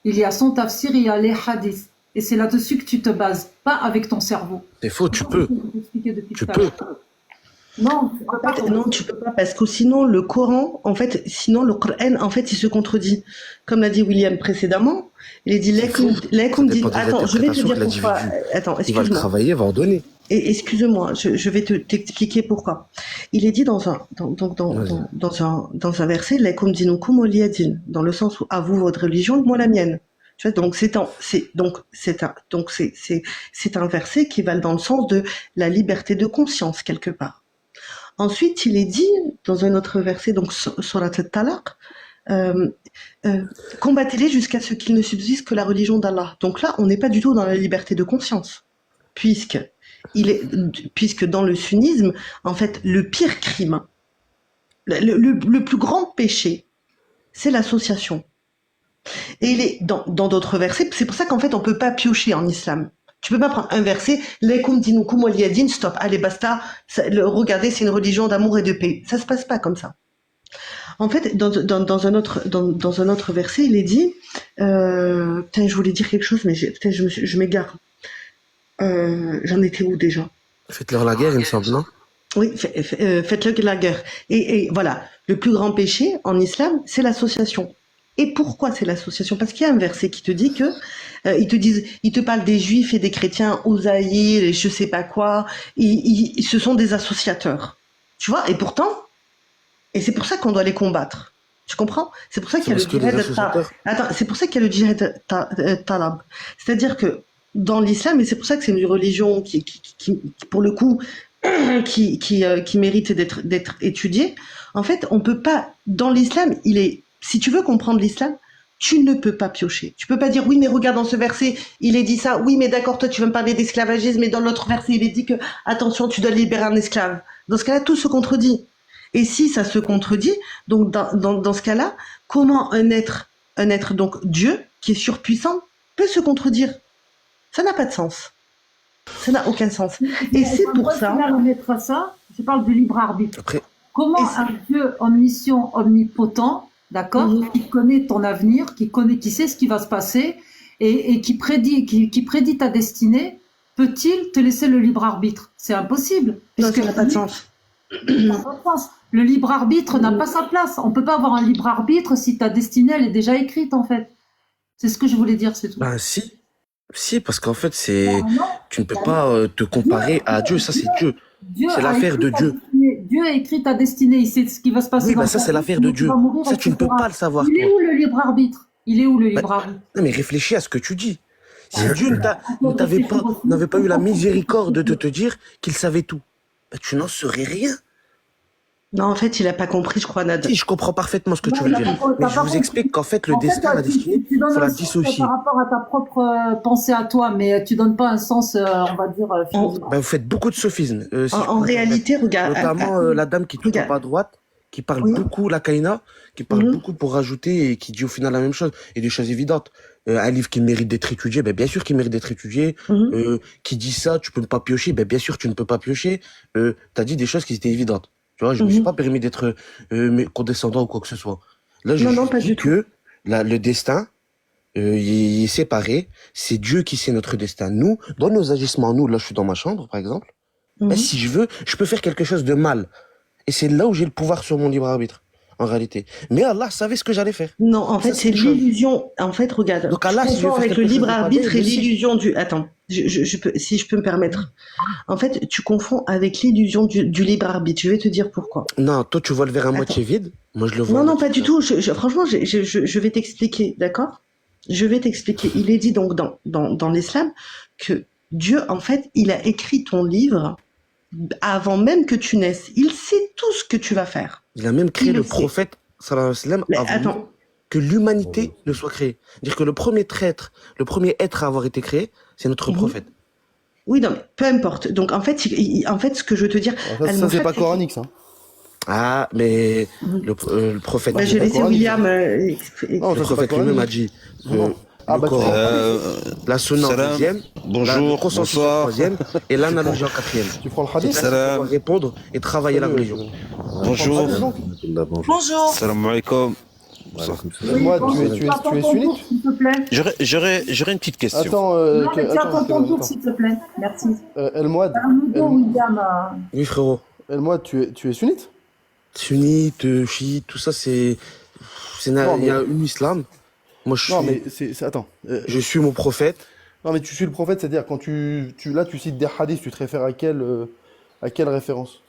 [SPEAKER 2] Il y a son tafsir, il y a les hadiths. Et c'est là-dessus que tu te bases, pas avec ton cerveau.
[SPEAKER 8] C'est faux, tu peux.
[SPEAKER 2] Je vais t'expliquer depuis
[SPEAKER 8] Tu
[SPEAKER 2] tout à
[SPEAKER 8] peux.
[SPEAKER 2] l'heure. Non, tu peux pas.
[SPEAKER 5] Non, tu peux pas, parce que sinon, le Coran, en fait, sinon, le Coran, en fait, il se contredit. Comme l'a dit William précédemment, il a dit, lakum dit,
[SPEAKER 8] dépend des
[SPEAKER 5] attends, je vais te
[SPEAKER 8] interprétations
[SPEAKER 5] dire
[SPEAKER 8] que
[SPEAKER 5] pourquoi.
[SPEAKER 8] l'individu,
[SPEAKER 5] Attends,
[SPEAKER 8] Il va le
[SPEAKER 5] excuse-moi.
[SPEAKER 8] travailler, va en donner.
[SPEAKER 5] Et excuse-moi, je vais t'expliquer pourquoi. Il est dit dans un verset, lakum dinukum waliyadin, dans le sens où à vous votre religion, moi la mienne. Tu vois, donc c'est un verset qui va dans le sens de la liberté de conscience quelque part. Ensuite, il est dit dans un autre verset, donc Surat al-Talaq, combattez-les jusqu'à ce qu'il ne subsiste que la religion d'Allah. Donc là, on n'est pas du tout dans la liberté de conscience, puisque dans le sunnisme, en fait, le pire crime, le plus grand péché, c'est l'association. Et il est dans d'autres versets, c'est pour ça qu'en fait, on peut pas piocher en islam. Tu peux pas prendre un verset, lakum dinukum waliyadin, stop, allez basta, regardez, c'est une religion d'amour et de paix. Ça se passe pas comme ça. En fait, dans un autre verset, il est dit, putain, je voulais dire quelque chose, mais je m'égare. J'en étais où déjà?
[SPEAKER 8] Faites-leur la guerre, il me semble, non?
[SPEAKER 5] Oui, faites-le la guerre. Et voilà, le plus grand péché en islam, c'est l'association. Et pourquoi c'est l'association? Parce qu'il y a un verset qui te dit que ils te parlent des juifs et des chrétiens, Osaïe, et je sais pas quoi, ce sont des associateurs. Tu vois? Et c'est pour ça qu'on doit les combattre. Tu comprends? C'est pour ça qu'il y a le
[SPEAKER 8] Parce que les
[SPEAKER 5] djihad
[SPEAKER 8] associateurs,
[SPEAKER 5] Attends, c'est pour ça qu'il y a le djihad talab. C'est-à-dire que dans l'islam, et c'est pour ça que c'est une religion qui pour le coup, qui mérite d'être étudiée. En fait, on peut pas, dans l'islam, si tu veux comprendre l'islam, tu ne peux pas piocher. Tu peux pas dire, oui, mais regarde dans ce verset, il est dit ça. Oui, mais d'accord, toi, tu veux me parler d'esclavagisme, mais dans l'autre verset, il est dit que, attention, tu dois libérer un esclave. Dans ce cas-là, tout se contredit. Et si ça se contredit, donc dans ce cas-là, comment un être donc Dieu, qui est surpuissant, peut se contredire? Ça n'a pas de sens. Ça n'a aucun sens. Et c'est pour ça.
[SPEAKER 2] Mettre ça, je parle du libre arbitre.
[SPEAKER 8] après,
[SPEAKER 2] Comment un Dieu omniscient, omnipotent, d'accord, qui connaît ton avenir, qui sait ce qui va se passer et qui prédit ta destinée, peut-il te laisser le libre arbitre? C'est impossible.
[SPEAKER 5] Non, ça n'a pas de sens.
[SPEAKER 2] Ça n'a pas de sens. Le libre arbitre n'a pas sa place. On peut pas avoir un libre arbitre si ta destinée elle est déjà écrite en fait. C'est ce que je voulais dire, c'est tout.
[SPEAKER 8] ben si, parce qu'en fait,
[SPEAKER 2] Non,
[SPEAKER 8] tu ne peux pas te comparer à Dieu, ça c'est Dieu. C'est
[SPEAKER 2] a
[SPEAKER 8] l'affaire
[SPEAKER 2] écrit
[SPEAKER 8] de
[SPEAKER 2] ta
[SPEAKER 8] Dieu.
[SPEAKER 2] destinée. Dieu a écrit ta destinée. Il sait ce qui va se passer
[SPEAKER 8] Oui,
[SPEAKER 2] dans
[SPEAKER 8] bah
[SPEAKER 2] ta
[SPEAKER 8] ça c'est
[SPEAKER 2] vie,
[SPEAKER 8] l'affaire de
[SPEAKER 2] comment tu
[SPEAKER 8] Dieu.
[SPEAKER 2] vas mourir,
[SPEAKER 8] Ça, tu ne peux
[SPEAKER 2] etc.
[SPEAKER 8] pas le savoir,
[SPEAKER 2] Il est
[SPEAKER 8] toi.
[SPEAKER 2] où le libre arbitre? Il est où le
[SPEAKER 8] Bah,
[SPEAKER 2] libre arbitre?
[SPEAKER 8] non, mais réfléchis à ce que tu dis. Si Dieu n'avait pas eu la miséricorde de te dire qu'il savait tout, bah, tu n'en saurais rien.
[SPEAKER 5] Non, en fait, il a pas compris, je crois, Nad.
[SPEAKER 8] Si, je comprends parfaitement ce que
[SPEAKER 2] Non,
[SPEAKER 8] tu veux
[SPEAKER 2] t'as
[SPEAKER 8] dire.
[SPEAKER 2] pas-
[SPEAKER 8] Mais
[SPEAKER 2] t'as
[SPEAKER 8] je
[SPEAKER 2] pas
[SPEAKER 8] vous
[SPEAKER 2] compris.
[SPEAKER 8] explique qu'en fait, le
[SPEAKER 2] En fait,
[SPEAKER 8] destin, la
[SPEAKER 2] tu
[SPEAKER 8] destinée,
[SPEAKER 2] donnes
[SPEAKER 8] faut
[SPEAKER 2] un
[SPEAKER 8] la
[SPEAKER 2] sens
[SPEAKER 8] dissocier.
[SPEAKER 2] par rapport à ta propre pensée à toi, mais tu donnes pas un sens, on va dire, philosophique.
[SPEAKER 8] Bah, vous faites beaucoup de sophismes. Si je
[SPEAKER 5] En
[SPEAKER 8] peux me permettre.
[SPEAKER 5] réalité, regarde.
[SPEAKER 8] Notamment la dame qui est tout en
[SPEAKER 5] regarde.
[SPEAKER 8] bas à droite, qui parle
[SPEAKER 5] Oui.
[SPEAKER 8] beaucoup, la Kaina, qui parle
[SPEAKER 5] Mhm.
[SPEAKER 8] beaucoup pour rajouter et qui dit au final la même chose. Et des choses évidentes. Un livre qui mérite d'être étudié, ben bien sûr qu'il mérite d'être étudié.
[SPEAKER 5] Mhm.
[SPEAKER 8] Qui dit ça, tu peux pas piocher, ben bien sûr tu ne peux pas piocher. T'as dit des choses qui étaient évidentes. Tu vois, je me suis
[SPEAKER 5] Mhm.
[SPEAKER 8] pas permis d'être condescendant ou quoi que ce soit. Là,
[SPEAKER 5] Non, pas
[SPEAKER 8] dis
[SPEAKER 5] du tout.
[SPEAKER 8] que le destin, il est séparé. C'est Dieu qui sait notre destin. Nous, dans nos agissements, nous, là, je suis dans ma chambre, par exemple.
[SPEAKER 5] Mhm.
[SPEAKER 8] Ben, si je veux, je peux faire quelque chose de mal. Et c'est là où j'ai le pouvoir sur mon libre arbitre, en réalité. Mais Allah savait ce que j'allais faire.
[SPEAKER 5] Non, en fait,
[SPEAKER 8] Ça, c'est
[SPEAKER 5] c'est
[SPEAKER 8] une chose.
[SPEAKER 5] l'illusion. En fait, regarde.
[SPEAKER 8] Donc
[SPEAKER 5] Je
[SPEAKER 8] Allah, si je veux
[SPEAKER 5] confonds
[SPEAKER 8] faire
[SPEAKER 5] avec le
[SPEAKER 8] quelque chose
[SPEAKER 5] libre
[SPEAKER 8] de pas
[SPEAKER 5] arbitre
[SPEAKER 8] bien,
[SPEAKER 5] et
[SPEAKER 8] il le sait.
[SPEAKER 5] l'illusion du. Attends, si je peux me permettre. En fait, tu confonds avec l'illusion du libre arbitre. Je vais te dire pourquoi.
[SPEAKER 8] Non, toi, tu vois le verre à
[SPEAKER 5] Attends.
[SPEAKER 8] moitié vide. Moi, je le vois à
[SPEAKER 5] Non, non,
[SPEAKER 8] moitié
[SPEAKER 5] pas du
[SPEAKER 8] plein.
[SPEAKER 5] tout. Franchement, je vais t'expliquer, d'accord? Je vais t'expliquer. Il est dit donc dans l'islam que Dieu, en fait, il a écrit ton livre avant même que tu naisses. Il sait tout ce que tu vas faire.
[SPEAKER 8] Il a même créé
[SPEAKER 5] Il
[SPEAKER 8] le
[SPEAKER 5] le sait.
[SPEAKER 8] prophète, sallallahu alayhi wa sallam,
[SPEAKER 5] Mais
[SPEAKER 8] avant
[SPEAKER 5] attends,
[SPEAKER 8] que l'humanité ne soit créée. C'est-à-dire que le premier être à avoir été créé, c'est notre
[SPEAKER 5] Mhm.
[SPEAKER 8] prophète.
[SPEAKER 5] oui, non, mais peu importe. Donc, en fait, en fait, ce que je veux te dire,
[SPEAKER 4] Ça, c'est
[SPEAKER 5] Al-Mufat,
[SPEAKER 4] pas
[SPEAKER 5] c'est
[SPEAKER 4] coranique, ça.
[SPEAKER 8] Ah, mais
[SPEAKER 5] Mhm.
[SPEAKER 8] le prophète,
[SPEAKER 5] Ouais, je
[SPEAKER 4] pas
[SPEAKER 5] laissais
[SPEAKER 4] coranique,
[SPEAKER 5] William.
[SPEAKER 4] Non,
[SPEAKER 8] le
[SPEAKER 4] ça, c'est pas
[SPEAKER 8] prophète lui-même a
[SPEAKER 4] coranique.
[SPEAKER 8] dit
[SPEAKER 4] Non. Ah,
[SPEAKER 8] le
[SPEAKER 4] bah,
[SPEAKER 8] Coran, la sunna en
[SPEAKER 9] Salam.
[SPEAKER 8] deuxième, le
[SPEAKER 9] Bonjour,
[SPEAKER 8] consensus en
[SPEAKER 9] bonsoir.
[SPEAKER 8] troisième et l'analogie en quatrième.
[SPEAKER 4] tu prends le
[SPEAKER 8] C'est
[SPEAKER 4] hadith?
[SPEAKER 8] ça qu'il faut répondre et travailler la religion.
[SPEAKER 9] Bonjour.
[SPEAKER 1] Alhamdulillah, bonjour.
[SPEAKER 6] Bonjour.
[SPEAKER 9] Salam alaikum.
[SPEAKER 1] Bonsoir.
[SPEAKER 4] Moi,
[SPEAKER 2] bon,
[SPEAKER 4] tu es
[SPEAKER 2] tu attends ton
[SPEAKER 4] sunnite?
[SPEAKER 2] tour, s'il te plaît.
[SPEAKER 9] J'aurais une petite question.
[SPEAKER 4] Attends,
[SPEAKER 2] Non, mais tu attends ton tour, s'il te plaît. Merci.
[SPEAKER 4] El Mouad,
[SPEAKER 2] William.
[SPEAKER 8] Oui, frérot.
[SPEAKER 4] El Mouad, tu es sunnite?
[SPEAKER 8] Sunnite, chiite, tout ça,
[SPEAKER 4] Non,
[SPEAKER 8] il y a
[SPEAKER 4] mais-
[SPEAKER 8] un islam. Moi,
[SPEAKER 4] Non, mais attends.
[SPEAKER 8] je suis mon prophète.
[SPEAKER 4] Non, mais tu suis le prophète, c'est-à-dire quand tu cites des hadiths, tu te réfères à quelle référence?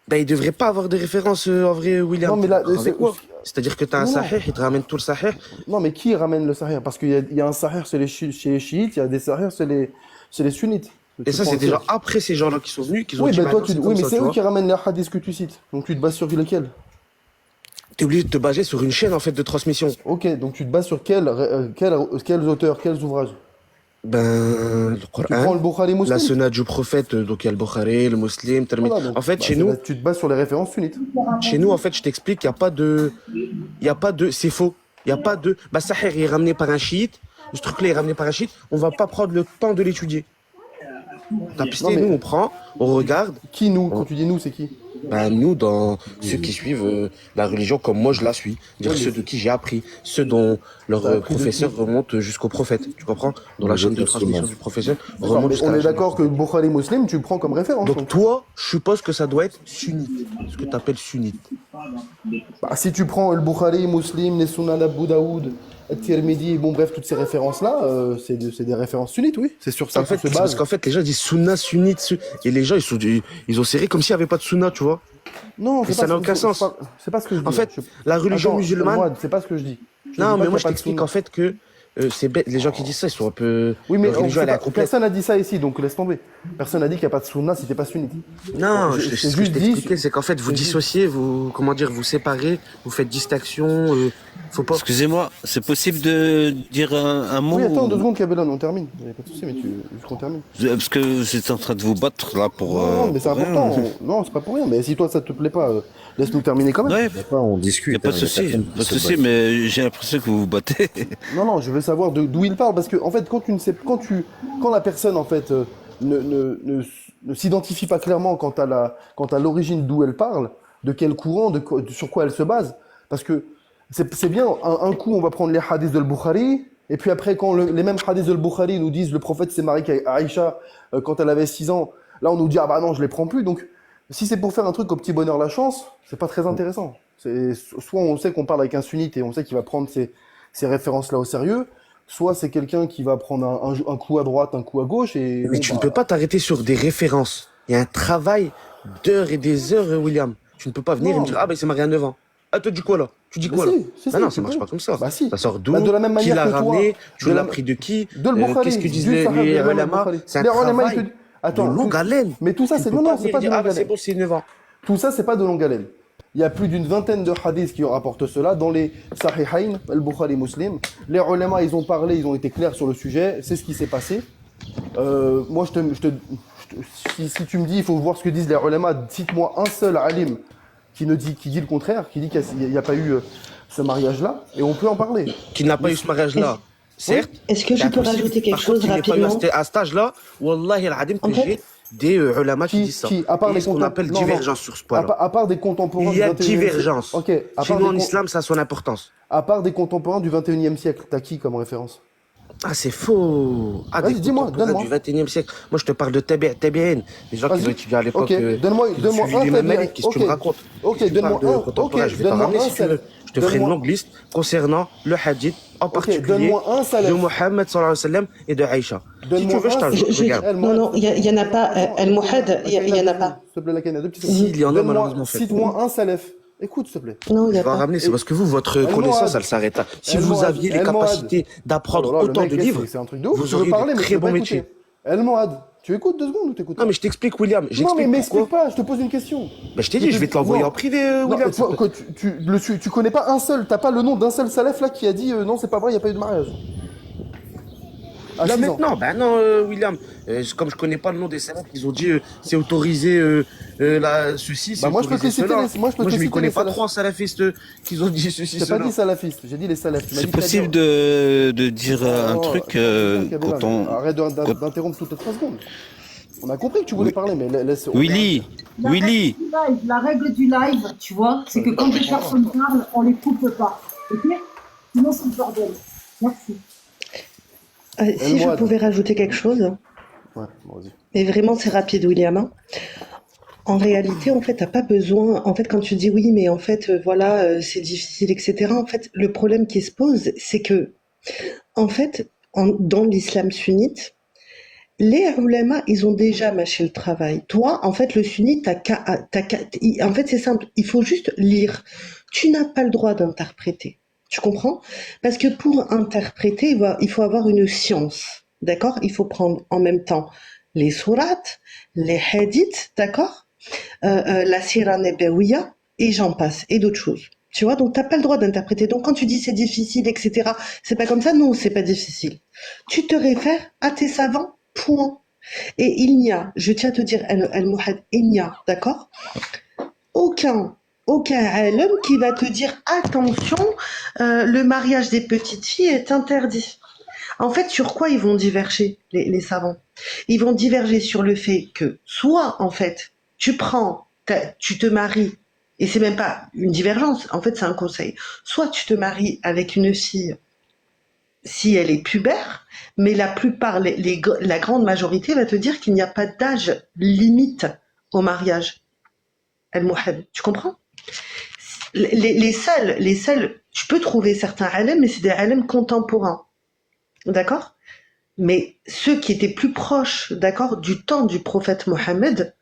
[SPEAKER 8] Ben, il devrait pas avoir de référence en vrai, William.
[SPEAKER 4] Non, mais là,
[SPEAKER 8] T'es d'accord avec moi.
[SPEAKER 4] c'est-
[SPEAKER 8] C'est-à-dire que tu as un
[SPEAKER 4] Non.
[SPEAKER 8] sahih, il te ramène tout le sahih.
[SPEAKER 4] Non, mais qui ramène le sahih? Parce qu'il y a un sahih chez les chiites, il y a des sahirs chez les sunnites.
[SPEAKER 8] Et
[SPEAKER 4] Tu
[SPEAKER 8] ça,
[SPEAKER 4] prends
[SPEAKER 8] c'est
[SPEAKER 4] le
[SPEAKER 8] déjà
[SPEAKER 4] sahih.
[SPEAKER 8] après ces gens-là qui sont venus, qui ont
[SPEAKER 4] Oui,
[SPEAKER 8] dit,
[SPEAKER 4] mais
[SPEAKER 8] bah
[SPEAKER 4] toi,
[SPEAKER 8] non, c'est
[SPEAKER 4] oui,
[SPEAKER 8] comme
[SPEAKER 4] mais
[SPEAKER 8] ça,
[SPEAKER 4] c'est
[SPEAKER 8] tu
[SPEAKER 4] eux
[SPEAKER 8] vois.
[SPEAKER 4] qui ramènent les hadiths que tu cites. Donc tu te bases sur lequel?
[SPEAKER 8] T'es obligé de te baser sur une chaîne, en fait, de transmission.
[SPEAKER 4] Ok, donc tu te bases sur quels auteurs, quels ouvrages?
[SPEAKER 8] Ben, le
[SPEAKER 4] Tu prends
[SPEAKER 8] Coran,
[SPEAKER 4] le Bukhari Muslim?
[SPEAKER 8] la sunna du prophète, donc il y a le Bukhari, le Muslim, Tirmidhi.
[SPEAKER 4] Voilà, donc,
[SPEAKER 8] En fait,
[SPEAKER 4] bah,
[SPEAKER 8] chez
[SPEAKER 4] c'est
[SPEAKER 8] nous,
[SPEAKER 4] là, tu te bases sur les références sunnites.
[SPEAKER 8] en fait, je t'explique, il y a pas de, c'est faux. Il y a pas de, bah, sahih est ramené par un chiite. Ce truc-là est ramené par un chiite. On va pas prendre le temps de l'étudier. T'as pisté,
[SPEAKER 4] Non, mais-
[SPEAKER 8] nous, on prend, on regarde.
[SPEAKER 4] Qui nous? Quand tu dis nous, c'est qui?
[SPEAKER 8] Ben, nous, dans ceux qui suivent la religion comme moi je la suis, dire ceux de qui j'ai appris, ceux dont leur
[SPEAKER 4] T'as appris de qui?
[SPEAKER 8] professeur remonte jusqu'au prophète, tu comprends? Dans la
[SPEAKER 1] Le
[SPEAKER 8] chaîne de
[SPEAKER 1] de
[SPEAKER 8] transmission
[SPEAKER 1] Sunna.
[SPEAKER 8] du professeur,
[SPEAKER 4] D'accord,
[SPEAKER 8] remonte
[SPEAKER 4] mais
[SPEAKER 8] jusqu'à
[SPEAKER 4] on
[SPEAKER 8] la
[SPEAKER 4] est
[SPEAKER 8] chaîne.
[SPEAKER 4] d'accord que Bukhari Muslim, tu le prends comme référence.
[SPEAKER 8] Donc
[SPEAKER 4] Donc.
[SPEAKER 8] toi, je suppose que ça doit être sunnite, ce que tu appelles sunnite.
[SPEAKER 4] Bah, si tu prends le Bukhari, Muslim, les Sunan Abu Daoud, Tirmidhi, bon bref, toutes ces références-là, c'est des références sunnites, oui. C'est sur ça
[SPEAKER 8] En
[SPEAKER 4] qu'on
[SPEAKER 8] fait,
[SPEAKER 4] se
[SPEAKER 8] c'est parce
[SPEAKER 4] base.
[SPEAKER 8] qu'en fait, les gens disent sunna, sunnite, et les gens, ils ont serré comme s'il n'y avait pas de sunna, tu vois.
[SPEAKER 4] Non,
[SPEAKER 8] Et ça n'a aucun sens.
[SPEAKER 4] C'est pas ce que je dis.
[SPEAKER 8] En fait,
[SPEAKER 4] hein.
[SPEAKER 8] la religion
[SPEAKER 4] Attends,
[SPEAKER 8] musulmane.
[SPEAKER 4] Mourad, c'est pas ce que je dis. Je te
[SPEAKER 8] Non,
[SPEAKER 4] dis pas
[SPEAKER 8] mais
[SPEAKER 4] qu'il y
[SPEAKER 8] moi,
[SPEAKER 4] a
[SPEAKER 8] je
[SPEAKER 4] pas de
[SPEAKER 8] t'explique
[SPEAKER 4] sunna.
[SPEAKER 8] en fait que c'est bête. Les gens qui disent ça, ils sont un peu.
[SPEAKER 4] Oui, mais
[SPEAKER 8] Leur religion, elle est incomplète.
[SPEAKER 4] personne n'a dit ça ici, donc laisse tomber. Personne n'a dit qu'il n'y a pas de sunna si t'es pas sunnite.
[SPEAKER 8] Non,
[SPEAKER 4] C'est
[SPEAKER 8] ce que je
[SPEAKER 4] juste dit.
[SPEAKER 8] t'expliquais, c'est qu'en fait, vous
[SPEAKER 4] c'est juste-
[SPEAKER 8] dissociez, vous, comment dire, vous séparez, vous faites distinction. Faut pas.
[SPEAKER 9] Excusez-moi, c'est possible de dire un mot
[SPEAKER 4] Oui, attends, 2
[SPEAKER 9] ou-
[SPEAKER 4] secondes, Kabbalah, on termine. Il n'y a pas de souci, mais juste qu'on termine.
[SPEAKER 9] Parce que vous êtes en train de vous battre là pour.
[SPEAKER 4] Non, mais c'est
[SPEAKER 9] pour rien.
[SPEAKER 4] important. Non, c'est pas pour rien. Mais si toi ça te plaît pas, laisse-nous terminer quand même.
[SPEAKER 9] Ouais,
[SPEAKER 1] Enfin, on
[SPEAKER 9] y
[SPEAKER 1] discute.
[SPEAKER 9] a pas de
[SPEAKER 1] hein,
[SPEAKER 9] souci,
[SPEAKER 1] personne
[SPEAKER 9] pas
[SPEAKER 1] qui
[SPEAKER 9] de
[SPEAKER 1] se
[SPEAKER 9] souci,
[SPEAKER 1] bat.
[SPEAKER 9] mais j'ai l'impression que vous vous battez.
[SPEAKER 4] Non, je veux savoir d'où il parle parce que en fait, quand la personne en fait ne s'identifie pas clairement quant à l'origine d'où elle parle, de quel courant, sur quoi elle se base, parce que c'est bien. Un coup, on va prendre les hadiths de Bukhari. Et puis après, quand les mêmes hadiths de Bukhari nous disent le prophète s'est marié avec Aïcha quand elle avait 6 ans, là on nous dit ah bah non, je les prends plus. Donc si c'est pour faire un truc au petit bonheur la chance, c'est pas très intéressant. Soit on sait qu'on parle avec un sunnite et on sait qu'il va prendre ces références-là au sérieux, soit c'est quelqu'un qui va prendre un coup à droite, un coup à gauche et
[SPEAKER 8] Mais
[SPEAKER 4] bon,
[SPEAKER 8] tu ne peux pas t'arrêter sur des références. Il y a un travail d'heures et des heures, William. Tu ne peux pas venir et
[SPEAKER 4] Non,
[SPEAKER 8] me dire, ah ben c'est marié à 9 ans. Ah, toi, tu dis quoi là? Tu dis
[SPEAKER 4] Mais
[SPEAKER 8] quoi là?
[SPEAKER 4] si,
[SPEAKER 8] Ah non,
[SPEAKER 4] tu
[SPEAKER 8] ça marche
[SPEAKER 4] peux.
[SPEAKER 8] pas comme ça.
[SPEAKER 4] Bah si.
[SPEAKER 8] Ça sort d'où?
[SPEAKER 4] Bah, de la même
[SPEAKER 8] Qui
[SPEAKER 4] manière
[SPEAKER 8] l'a
[SPEAKER 4] que toi,
[SPEAKER 8] ramené? Tu
[SPEAKER 4] de
[SPEAKER 8] l'as
[SPEAKER 4] la-
[SPEAKER 8] pris de qui?
[SPEAKER 4] de le Bukhari,
[SPEAKER 8] Qu'est-ce que disent
[SPEAKER 4] du Sahih
[SPEAKER 8] les
[SPEAKER 4] de l'imam
[SPEAKER 8] ulama?
[SPEAKER 4] Bukhari.
[SPEAKER 8] C'est un
[SPEAKER 4] Les ulama, ils
[SPEAKER 8] travail
[SPEAKER 4] te- Attends,
[SPEAKER 8] de longue haleine.
[SPEAKER 4] mais tout ça,
[SPEAKER 8] Tu
[SPEAKER 4] c'est
[SPEAKER 8] peux
[SPEAKER 4] non,
[SPEAKER 8] pas
[SPEAKER 4] non, c'est
[SPEAKER 8] venir
[SPEAKER 4] pas
[SPEAKER 8] dire,
[SPEAKER 4] de
[SPEAKER 8] ah
[SPEAKER 4] longue
[SPEAKER 8] ben c'est
[SPEAKER 4] haleine.
[SPEAKER 8] bon, c'est 9 ans.
[SPEAKER 4] Tout ça, c'est pas de longue haleine. Il y a plus d'une vingtaine de hadiths qui rapportent cela dans les Sahihain, Al-Bukhari Muslim. Les ulama, ils ont parlé, ils ont été clairs sur le sujet. C'est ce qui s'est passé. Moi, si tu me dis, il faut voir ce que disent les ulama, cite-moi un seul alim qui dit le contraire, qui dit qu'il n'y a pas eu ce mariage-là, et on peut en parler.
[SPEAKER 8] Qui n'a pas eu ce mariage-là, certes.
[SPEAKER 5] Est-ce que
[SPEAKER 8] c'est
[SPEAKER 5] je peux
[SPEAKER 8] impossible.
[SPEAKER 5] rajouter quelque
[SPEAKER 8] Par contre,
[SPEAKER 5] chose
[SPEAKER 8] qu'il n'ait pas eu
[SPEAKER 5] rapidement?
[SPEAKER 8] à cet âge-là, Wallahi al-Adim,
[SPEAKER 5] En
[SPEAKER 8] que
[SPEAKER 5] fait-
[SPEAKER 8] j'ai des ulama qui disent ça.
[SPEAKER 4] à part
[SPEAKER 8] Et
[SPEAKER 4] les
[SPEAKER 8] ce qu'on
[SPEAKER 4] contem-
[SPEAKER 8] appelle
[SPEAKER 4] non, non.
[SPEAKER 8] divergence sur ce
[SPEAKER 4] À,
[SPEAKER 8] point-là.
[SPEAKER 4] à part des contemporains
[SPEAKER 8] Il y a
[SPEAKER 4] du 21e siècle.
[SPEAKER 8] divergence.
[SPEAKER 4] Ok. À
[SPEAKER 8] Chez
[SPEAKER 4] part
[SPEAKER 8] nous,
[SPEAKER 4] des
[SPEAKER 8] en
[SPEAKER 4] con-
[SPEAKER 8] islam, ça a son importance.
[SPEAKER 4] À part des contemporains du 21e siècle, t'as qui comme référence?
[SPEAKER 8] Ah, c'est faux. Ah,
[SPEAKER 4] Vas-y,
[SPEAKER 8] des
[SPEAKER 4] dis-moi,
[SPEAKER 8] contemporains
[SPEAKER 4] donne-moi.
[SPEAKER 8] du 21e siècle. Moi, je te parle de tabi'in. Les gens qui
[SPEAKER 4] Vas-y.
[SPEAKER 8] ont étudié à l'époque.
[SPEAKER 4] Ok, donne-moi
[SPEAKER 8] qui ont suivi
[SPEAKER 4] un
[SPEAKER 8] l'imam
[SPEAKER 4] tabi'in.
[SPEAKER 8] Malik. Qu'est-ce que tu
[SPEAKER 4] Ok.
[SPEAKER 8] me racontes?
[SPEAKER 4] Ok,
[SPEAKER 8] Tu
[SPEAKER 4] donne-moi
[SPEAKER 8] parles de
[SPEAKER 4] un.
[SPEAKER 8] contemporains,
[SPEAKER 4] Ok,
[SPEAKER 8] je vais t'en
[SPEAKER 4] donne-moi
[SPEAKER 8] ramener
[SPEAKER 4] un
[SPEAKER 8] si tu veux.
[SPEAKER 4] salaf.
[SPEAKER 8] Je te ferai une
[SPEAKER 4] Donne-moi-
[SPEAKER 8] longue liste concernant le hadith, en
[SPEAKER 4] Ok,
[SPEAKER 8] particulier
[SPEAKER 4] donne-moi un salaf.
[SPEAKER 8] de Mohammed sallallahu alayhi wa sallam et de Aïcha. Si tu
[SPEAKER 4] Donne-moi
[SPEAKER 8] veux, je
[SPEAKER 4] un
[SPEAKER 8] t'ajoute.
[SPEAKER 5] Je-
[SPEAKER 8] Regarde.
[SPEAKER 5] Non, non, il y en a pas. Al-Muhad, il y en a pas.
[SPEAKER 4] S'il te plaît, la canne, deux petites
[SPEAKER 8] Si, il y en a,
[SPEAKER 4] Donne-moi-
[SPEAKER 8] malheureusement, fait.
[SPEAKER 4] Cite-moi un salaf. Écoute, s'il te plaît.
[SPEAKER 5] Non, il y
[SPEAKER 8] Je
[SPEAKER 5] a
[SPEAKER 8] vais en
[SPEAKER 5] pas.
[SPEAKER 8] ramener, c'est parce que vous, votre
[SPEAKER 4] El
[SPEAKER 8] connaissance,
[SPEAKER 4] Moad.
[SPEAKER 8] elle s'arrête là. Si
[SPEAKER 4] El
[SPEAKER 8] vous
[SPEAKER 4] Moad.
[SPEAKER 8] aviez les
[SPEAKER 4] El Moad.
[SPEAKER 8] capacités d'apprendre
[SPEAKER 4] Oh là là,
[SPEAKER 8] autant
[SPEAKER 4] le
[SPEAKER 8] de
[SPEAKER 4] mec,
[SPEAKER 8] livres,
[SPEAKER 4] c'est un truc de ouf.
[SPEAKER 8] vous
[SPEAKER 4] Tu veux
[SPEAKER 8] auriez
[SPEAKER 4] parler,
[SPEAKER 8] de
[SPEAKER 4] mais
[SPEAKER 8] très
[SPEAKER 4] tu veux
[SPEAKER 8] bons
[SPEAKER 4] pas
[SPEAKER 8] métiers.
[SPEAKER 4] écouter. El Moad, tu écoutes 2 secondes ou t'écoutes
[SPEAKER 8] Non,
[SPEAKER 4] pas?
[SPEAKER 8] mais je t'explique, William.
[SPEAKER 4] Non, mais
[SPEAKER 8] J'explique
[SPEAKER 4] m'explique
[SPEAKER 8] pourquoi.
[SPEAKER 4] pas, je te pose une question.
[SPEAKER 8] Bah, je t'ai dit, je vais te l'envoyer
[SPEAKER 4] Non.
[SPEAKER 8] en privé,
[SPEAKER 4] Non,
[SPEAKER 8] William.
[SPEAKER 4] toi, quoi, tu connais pas un seul, t'as pas le nom d'un seul salaf là qui a dit non, c'est pas vrai, il n'y a pas eu de mariage. À
[SPEAKER 8] Là
[SPEAKER 4] 6 ans.
[SPEAKER 8] maintenant, bah non, William. Comme je connais pas le nom des salafs, ils ont dit c'est autorisé ceci, c'est
[SPEAKER 4] Bah, moi, je peux
[SPEAKER 8] autorisé
[SPEAKER 4] te citer
[SPEAKER 8] cela.
[SPEAKER 4] les- moi, je peux te
[SPEAKER 8] je m'y
[SPEAKER 4] citer
[SPEAKER 8] connais
[SPEAKER 4] les
[SPEAKER 8] pas
[SPEAKER 4] salafs.
[SPEAKER 8] trois salafistes qui ont dit ceci,
[SPEAKER 4] J'ai pas
[SPEAKER 8] cela.
[SPEAKER 4] dit salafiste, j'ai dit les salafs. Tu m'as
[SPEAKER 9] C'est
[SPEAKER 4] dit
[SPEAKER 9] possible
[SPEAKER 4] très
[SPEAKER 9] de dire un
[SPEAKER 4] Oh,
[SPEAKER 9] truc
[SPEAKER 4] Kabbalah,
[SPEAKER 9] quand on.
[SPEAKER 4] Arrête d'interrompre toutes les 3 secondes. On a compris que tu voulais
[SPEAKER 9] Oui.
[SPEAKER 4] parler, mais laisse.
[SPEAKER 9] Willy, Willy,
[SPEAKER 2] La règle du live, tu vois, c'est que quand des personnes parlent, on les coupe pas. Ok? Sinon, c'est le bordel. Merci.
[SPEAKER 5] Si je
[SPEAKER 4] Moad.
[SPEAKER 5] pouvais rajouter quelque chose,
[SPEAKER 4] Ouais, bon, vas-y.
[SPEAKER 5] mais vraiment c'est rapide, William. Hein. En réalité, en fait, t'as pas besoin. En fait, quand tu dis oui, mais en fait, voilà, c'est difficile, etc. En fait, le problème qui se pose, c'est que, en fait, dans l'islam sunnite, les ulama, ils ont déjà mâché le travail. Toi, en fait, le sunnite, en fait, c'est simple. Il faut juste lire. Tu n'as pas le droit d'interpréter. Tu comprends? Parce que pour interpréter, il faut avoir une science. D'accord? Il faut prendre en même temps les sourates, les hadiths, d'accord? La sira nabawiya, et j'en passe, et d'autres choses. Tu vois, donc t'as pas le droit d'interpréter. Donc quand tu dis c'est difficile, etc., c'est pas comme ça. Non, c'est pas difficile. Tu te réfères à tes savants, point. Et il n'y a, je tiens à te dire, Al-Muhad, il n'y a, d'accord? Aucun alim qui va te dire attention, le mariage des petites filles est interdit. En fait, sur quoi ils vont diverger, les savants? Ils vont diverger sur le fait que soit, en fait, tu prends Tu te maries, et c'est même pas une divergence, en fait c'est un conseil. Soit tu te maries avec une fille si elle est pubère, mais la plupart, la grande majorité va te dire qu'il n'y a pas d'âge limite au mariage. El-Mouhed, tu comprends? Les seuls, tu peux trouver certains alim, mais c'est des alim contemporains, d'accord? Mais ceux qui étaient plus proches, d'accord, du temps du prophète Mohammed,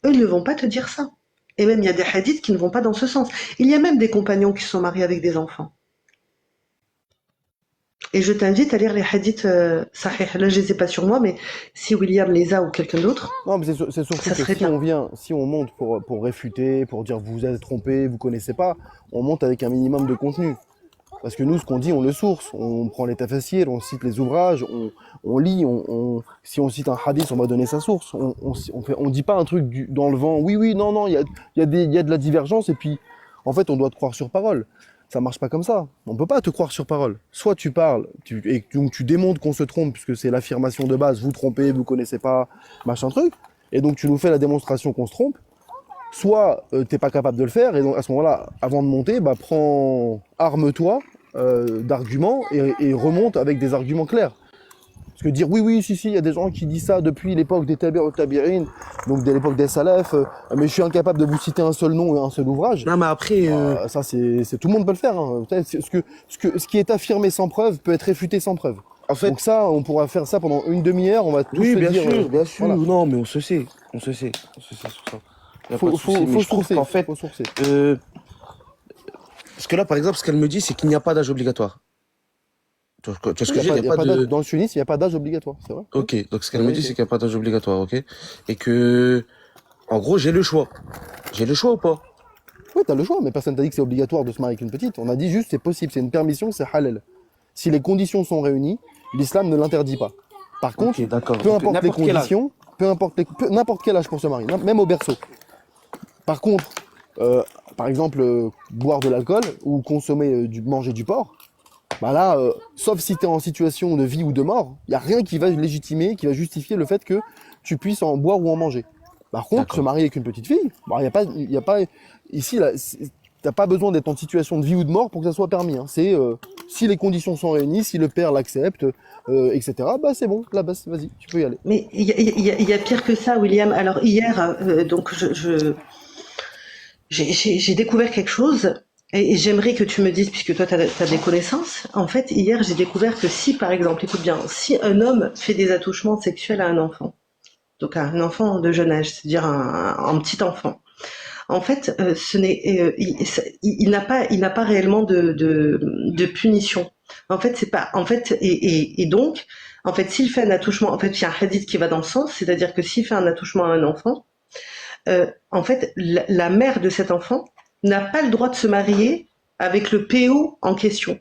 [SPEAKER 5] eux, ils ne vont pas te dire ça. Et même, il y a des hadiths qui ne vont pas dans ce sens. Il y a même des compagnons qui se sont mariés avec des enfants. Et je t'invite à lire les hadiths sahih. Là, je les ai pas sur moi, mais si William les a ou quelqu'un d'autre,
[SPEAKER 4] Non, mais c'est surtout
[SPEAKER 5] ça
[SPEAKER 4] que
[SPEAKER 5] serait bien.
[SPEAKER 4] si on monte pour réfuter, pour dire vous êtes trompé, vous connaissez pas, on monte avec un minimum de contenu. Parce que nous, ce qu'on dit, on le source. On prend les tafassirs, on cite les ouvrages, on lit, si on cite un hadith, on va donner sa source. On dit pas un truc dans le vent. Oui, non, il y a de la divergence et puis, en fait, on doit te croire sur parole. Ça marche pas comme ça. On peut pas te croire sur parole. Soit tu parles, et donc tu démontres qu'on se trompe, puisque c'est l'affirmation de base, vous trompez, vous connaissez pas, machin truc. Et donc tu nous fais la démonstration qu'on se trompe. Soit t'es pas capable de le faire, et donc à ce moment-là, avant de monter, arme-toi d'arguments et remonte avec des arguments clairs. Parce que dire oui, si, il y a des gens qui disent ça depuis l'époque des tabi'in, donc de l'époque des salafs, mais je suis incapable de vous citer un seul nom et un seul ouvrage.
[SPEAKER 8] Non, mais après,
[SPEAKER 4] Ça, c'est tout le monde peut le faire. Hein. Ce qui est affirmé sans preuve peut être réfuté sans preuve.
[SPEAKER 8] en fait,
[SPEAKER 4] Donc ça, on pourra faire ça pendant une demi-heure, on va tous
[SPEAKER 8] oui,
[SPEAKER 4] se
[SPEAKER 8] bien
[SPEAKER 4] dire...
[SPEAKER 8] sûr, bien sûr.
[SPEAKER 4] voilà.
[SPEAKER 8] Non, mais on se sait sur ça. Y a pas de souci, mais
[SPEAKER 4] Faut
[SPEAKER 8] je trouve
[SPEAKER 4] sourcer,
[SPEAKER 8] qu'en fait,
[SPEAKER 4] faut sourcer.
[SPEAKER 8] parce que là, par exemple, ce qu'elle me dit, c'est qu'il n'y a pas d'âge obligatoire. Tu vois ce que je veux dire? Il n'y a pas de...
[SPEAKER 4] Dans le sunnisme, il n'y a pas d'âge obligatoire, c'est vrai.
[SPEAKER 8] Ok, donc ce qu'elle
[SPEAKER 4] Oui,
[SPEAKER 8] me dit,
[SPEAKER 4] ok.
[SPEAKER 8] c'est qu'il n'y a pas d'âge obligatoire, ok? Et que, en gros, j'ai le choix. J'ai le choix ou pas?
[SPEAKER 4] Oui, t'as le choix, mais personne t'a dit que c'est obligatoire de se marier avec une petite. On a dit juste c'est possible, c'est une permission, c'est halal. Si les conditions sont réunies, l'islam ne l'interdit pas. Par contre,
[SPEAKER 8] Ok, d'accord.
[SPEAKER 4] peu
[SPEAKER 8] Donc,
[SPEAKER 4] importe les
[SPEAKER 8] n'importe quel âge.
[SPEAKER 4] conditions, n'importe quel âge pour se marier, même au berceau. Par contre, par exemple, boire de l'alcool ou consommer manger du porc, bah là, sauf si tu es en situation de vie ou de mort, il n'y a rien qui va légitimer, qui va justifier le fait que tu puisses en boire ou en manger. Par contre,
[SPEAKER 8] D'accord.
[SPEAKER 4] se marier avec une petite fille, bah, y a pas, ici, là, t'as pas besoin d'être en situation de vie ou de mort pour que ça soit permis. Hein. C'est si les conditions sont réunies, si le père l'accepte, etc. Bah c'est bon, là, vas-y, tu peux y aller.
[SPEAKER 5] Mais il y a pire que ça, William. Alors hier, donc j'ai découvert quelque chose et j'aimerais que tu me dises, puisque toi tu as des connaissances. En fait, hier j'ai découvert que si, par exemple, écoute bien, si un homme fait des attouchements sexuels à un enfant, donc à un enfant de jeune âge, c'est-à-dire un petit enfant, en fait, il n'a pas réellement de punition. En fait, c'est pas, en fait, et donc, en fait, s'il fait un attouchement, en fait, il y a un hadith qui va dans le sens, c'est-à-dire que s'il fait un attouchement à un enfant, en fait, la mère de cet enfant n'a pas le droit de se marier avec le PO en question.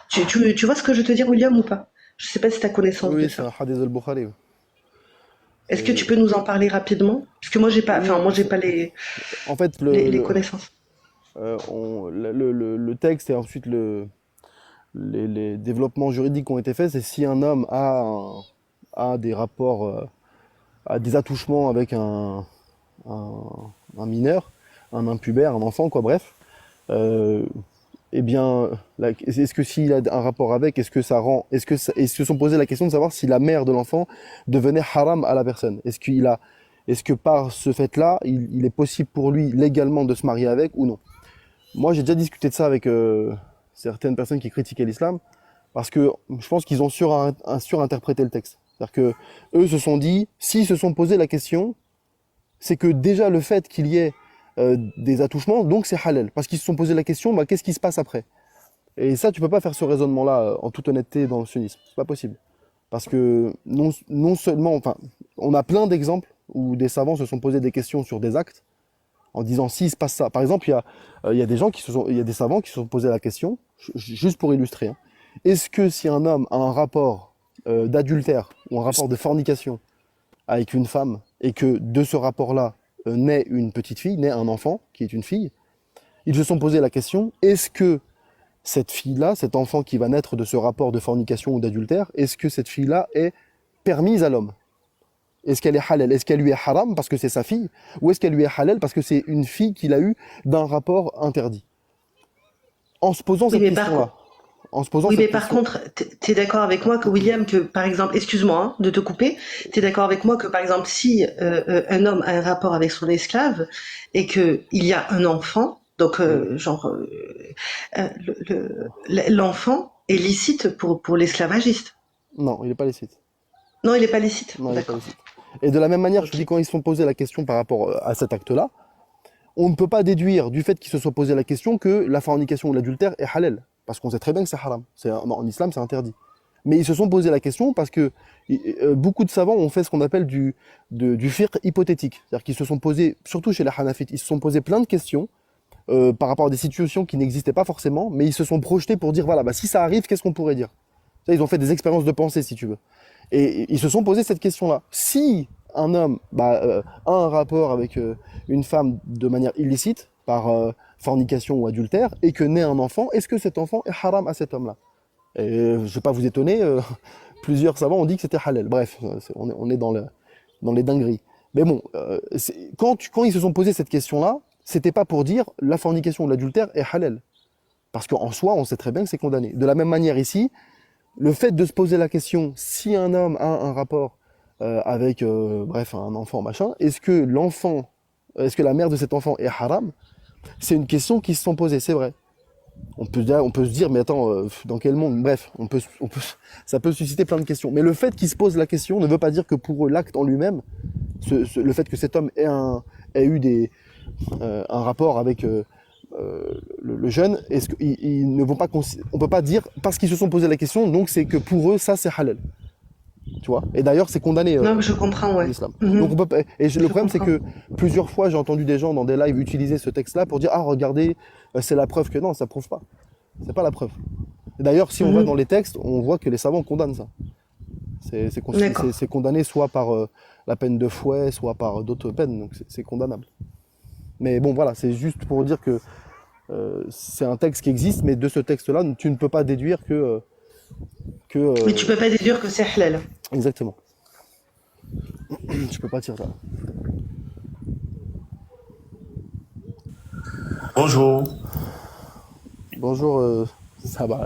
[SPEAKER 5] Tu vois ce que je veux te dire, William, ou pas? Je sais pas si tu as connaissance de
[SPEAKER 4] Oui, c'est
[SPEAKER 5] ça.
[SPEAKER 4] un hadith al-Bukhari. Oui.
[SPEAKER 5] Est-ce que tu peux nous en parler rapidement? Parce que moi, j'ai pas,
[SPEAKER 4] Oui,
[SPEAKER 5] enfin, moi, j'ai pas
[SPEAKER 4] en fait,
[SPEAKER 5] les connaissances.
[SPEAKER 4] le texte et ensuite les développements juridiques qui ont été faits, c'est si un homme a des rapports, a des attouchements avec un mineur, un impubère, un enfant, quoi, bref, eh bien, est-ce que s'il a un rapport avec, est-ce que ça rend, ils se sont posé la question de savoir si la mère de l'enfant devenait haram à la personne? Est-ce que par ce fait-là, il est possible pour lui légalement de se marier avec ou non? Moi, j'ai déjà discuté de ça avec certaines personnes qui critiquaient l'islam, parce que je pense qu'ils ont surinterprété le texte. C'est-à-dire que eux se sont dit, s'ils se sont posé la question, c'est que déjà le fait qu'il y ait des attouchements, donc c'est halal. Parce qu'ils se sont posé la question, bah, qu'est-ce qui se passe après? Et ça, tu peux pas faire ce raisonnement-là en toute honnêteté dans le sunnisme. C'est pas possible. Parce que non seulement, enfin, on a plein d'exemples où des savants se sont posés des questions sur des actes, en disant s'il se passe ça. Par exemple, il y a des savants qui se sont posés la question, juste pour illustrer. Hein. Est-ce que si un homme a un rapport d'adultère ou un rapport de fornication avec une femme et que de ce rapport-là naît une petite fille, naît un enfant qui est une fille, ils se sont posé la question, est-ce que cette fille-là, cet enfant qui va naître de ce rapport de fornication ou d'adultère, est-ce que cette fille-là est permise à l'homme? Est-ce qu'elle est halal? Est-ce qu'elle lui est haram parce que c'est sa fille? Ou est-ce qu'elle lui est halal parce que c'est une fille qu'il a eue d'un rapport interdit? En se posant
[SPEAKER 5] Oui,
[SPEAKER 4] cette
[SPEAKER 5] mais par
[SPEAKER 4] question-là. En se posant
[SPEAKER 5] Oui, mais
[SPEAKER 4] cette
[SPEAKER 5] par
[SPEAKER 4] question.
[SPEAKER 5] contre, t'es d'accord avec moi que William, que par exemple, excuse-moi hein, de te couper, t'es d'accord avec moi que par exemple, si un homme a un rapport avec son esclave et que il y a un enfant, donc genre l'enfant est licite pour l'esclavagiste.
[SPEAKER 4] Non, il n'est pas licite.
[SPEAKER 5] Non, il est pas licite.
[SPEAKER 4] Non, il n'est pas
[SPEAKER 5] D'accord.
[SPEAKER 4] licite. Et de la même manière, je te dis,
[SPEAKER 5] Ok.
[SPEAKER 4] quand ils se sont posés la question par rapport à cet acte-là, on ne peut pas déduire du fait qu'ils se soient posé la question que la fornication ou l'adultère est halal. Parce qu'on sait très bien que c'est haram. En islam, c'est interdit. Mais ils se sont posé la question parce que beaucoup de savants ont fait ce qu'on appelle du fiqh hypothétique. C'est-à-dire qu'ils se sont posés, surtout chez les hanafites, ils se sont posés plein de questions par rapport à des situations qui n'existaient pas forcément, mais ils se sont projetés pour dire, voilà, bah, si ça arrive, qu'est-ce qu'on pourrait dire? Ça, ils ont fait des expériences de pensée, si tu veux. Et ils se sont posé cette question-là. Si un homme a un rapport avec une femme de manière illicite, par fornication ou adultère, et que naît un enfant, est-ce que cet enfant est haram à cet homme-là? Et je ne vais pas vous étonner, plusieurs savants ont dit que c'était halal. Bref, on est dans les dingueries. Mais bon, quand ils se sont posé cette question-là, c'était pas pour dire la fornication ou l'adultère est halal. Parce qu'en soi, on sait très bien que c'est condamné. De la même manière ici, le fait de se poser la question, si un homme a un rapport avec, bref, un enfant, machin, est-ce que la mère de cet enfant est haram? C'est une question qui se sont posées, c'est vrai. On peut se dire, mais attends, dans quel monde? Bref, ça peut susciter plein de questions. Mais le fait qu'ils se posent la question ne veut pas dire que pour eux, l'acte en lui-même, le fait que cet homme ait eu un rapport avec le jeune, est-ce qu'ils ne vont pas, on peut pas dire parce qu'ils se sont posé la question, donc c'est que pour eux ça c'est halal, tu vois. Et d'ailleurs c'est condamné
[SPEAKER 5] Non, mais je comprends,
[SPEAKER 4] en
[SPEAKER 5] ouais.
[SPEAKER 4] islam.
[SPEAKER 5] Mhm.
[SPEAKER 4] Donc on peut pas, et le
[SPEAKER 5] Je
[SPEAKER 4] problème c'est
[SPEAKER 5] comprends.
[SPEAKER 4] que plusieurs fois j'ai entendu des gens dans des lives utiliser ce texte-là pour dire ah regardez c'est la preuve que non, ça prouve pas, c'est pas la preuve. Et d'ailleurs si on va dans les textes, on voit que les savants condamnent ça.
[SPEAKER 5] D'accord.
[SPEAKER 4] C'est condamné soit par la peine de fouet, soit par d'autres peines, donc c'est condamnable. Mais bon voilà, c'est juste pour dire que c'est un texte qui existe, mais de ce texte-là, tu ne peux pas déduire que
[SPEAKER 5] Mais tu peux pas déduire que c'est halal.
[SPEAKER 4] exactement. Tu peux pas dire ça.
[SPEAKER 10] Bonjour.
[SPEAKER 4] Bonjour, ça va.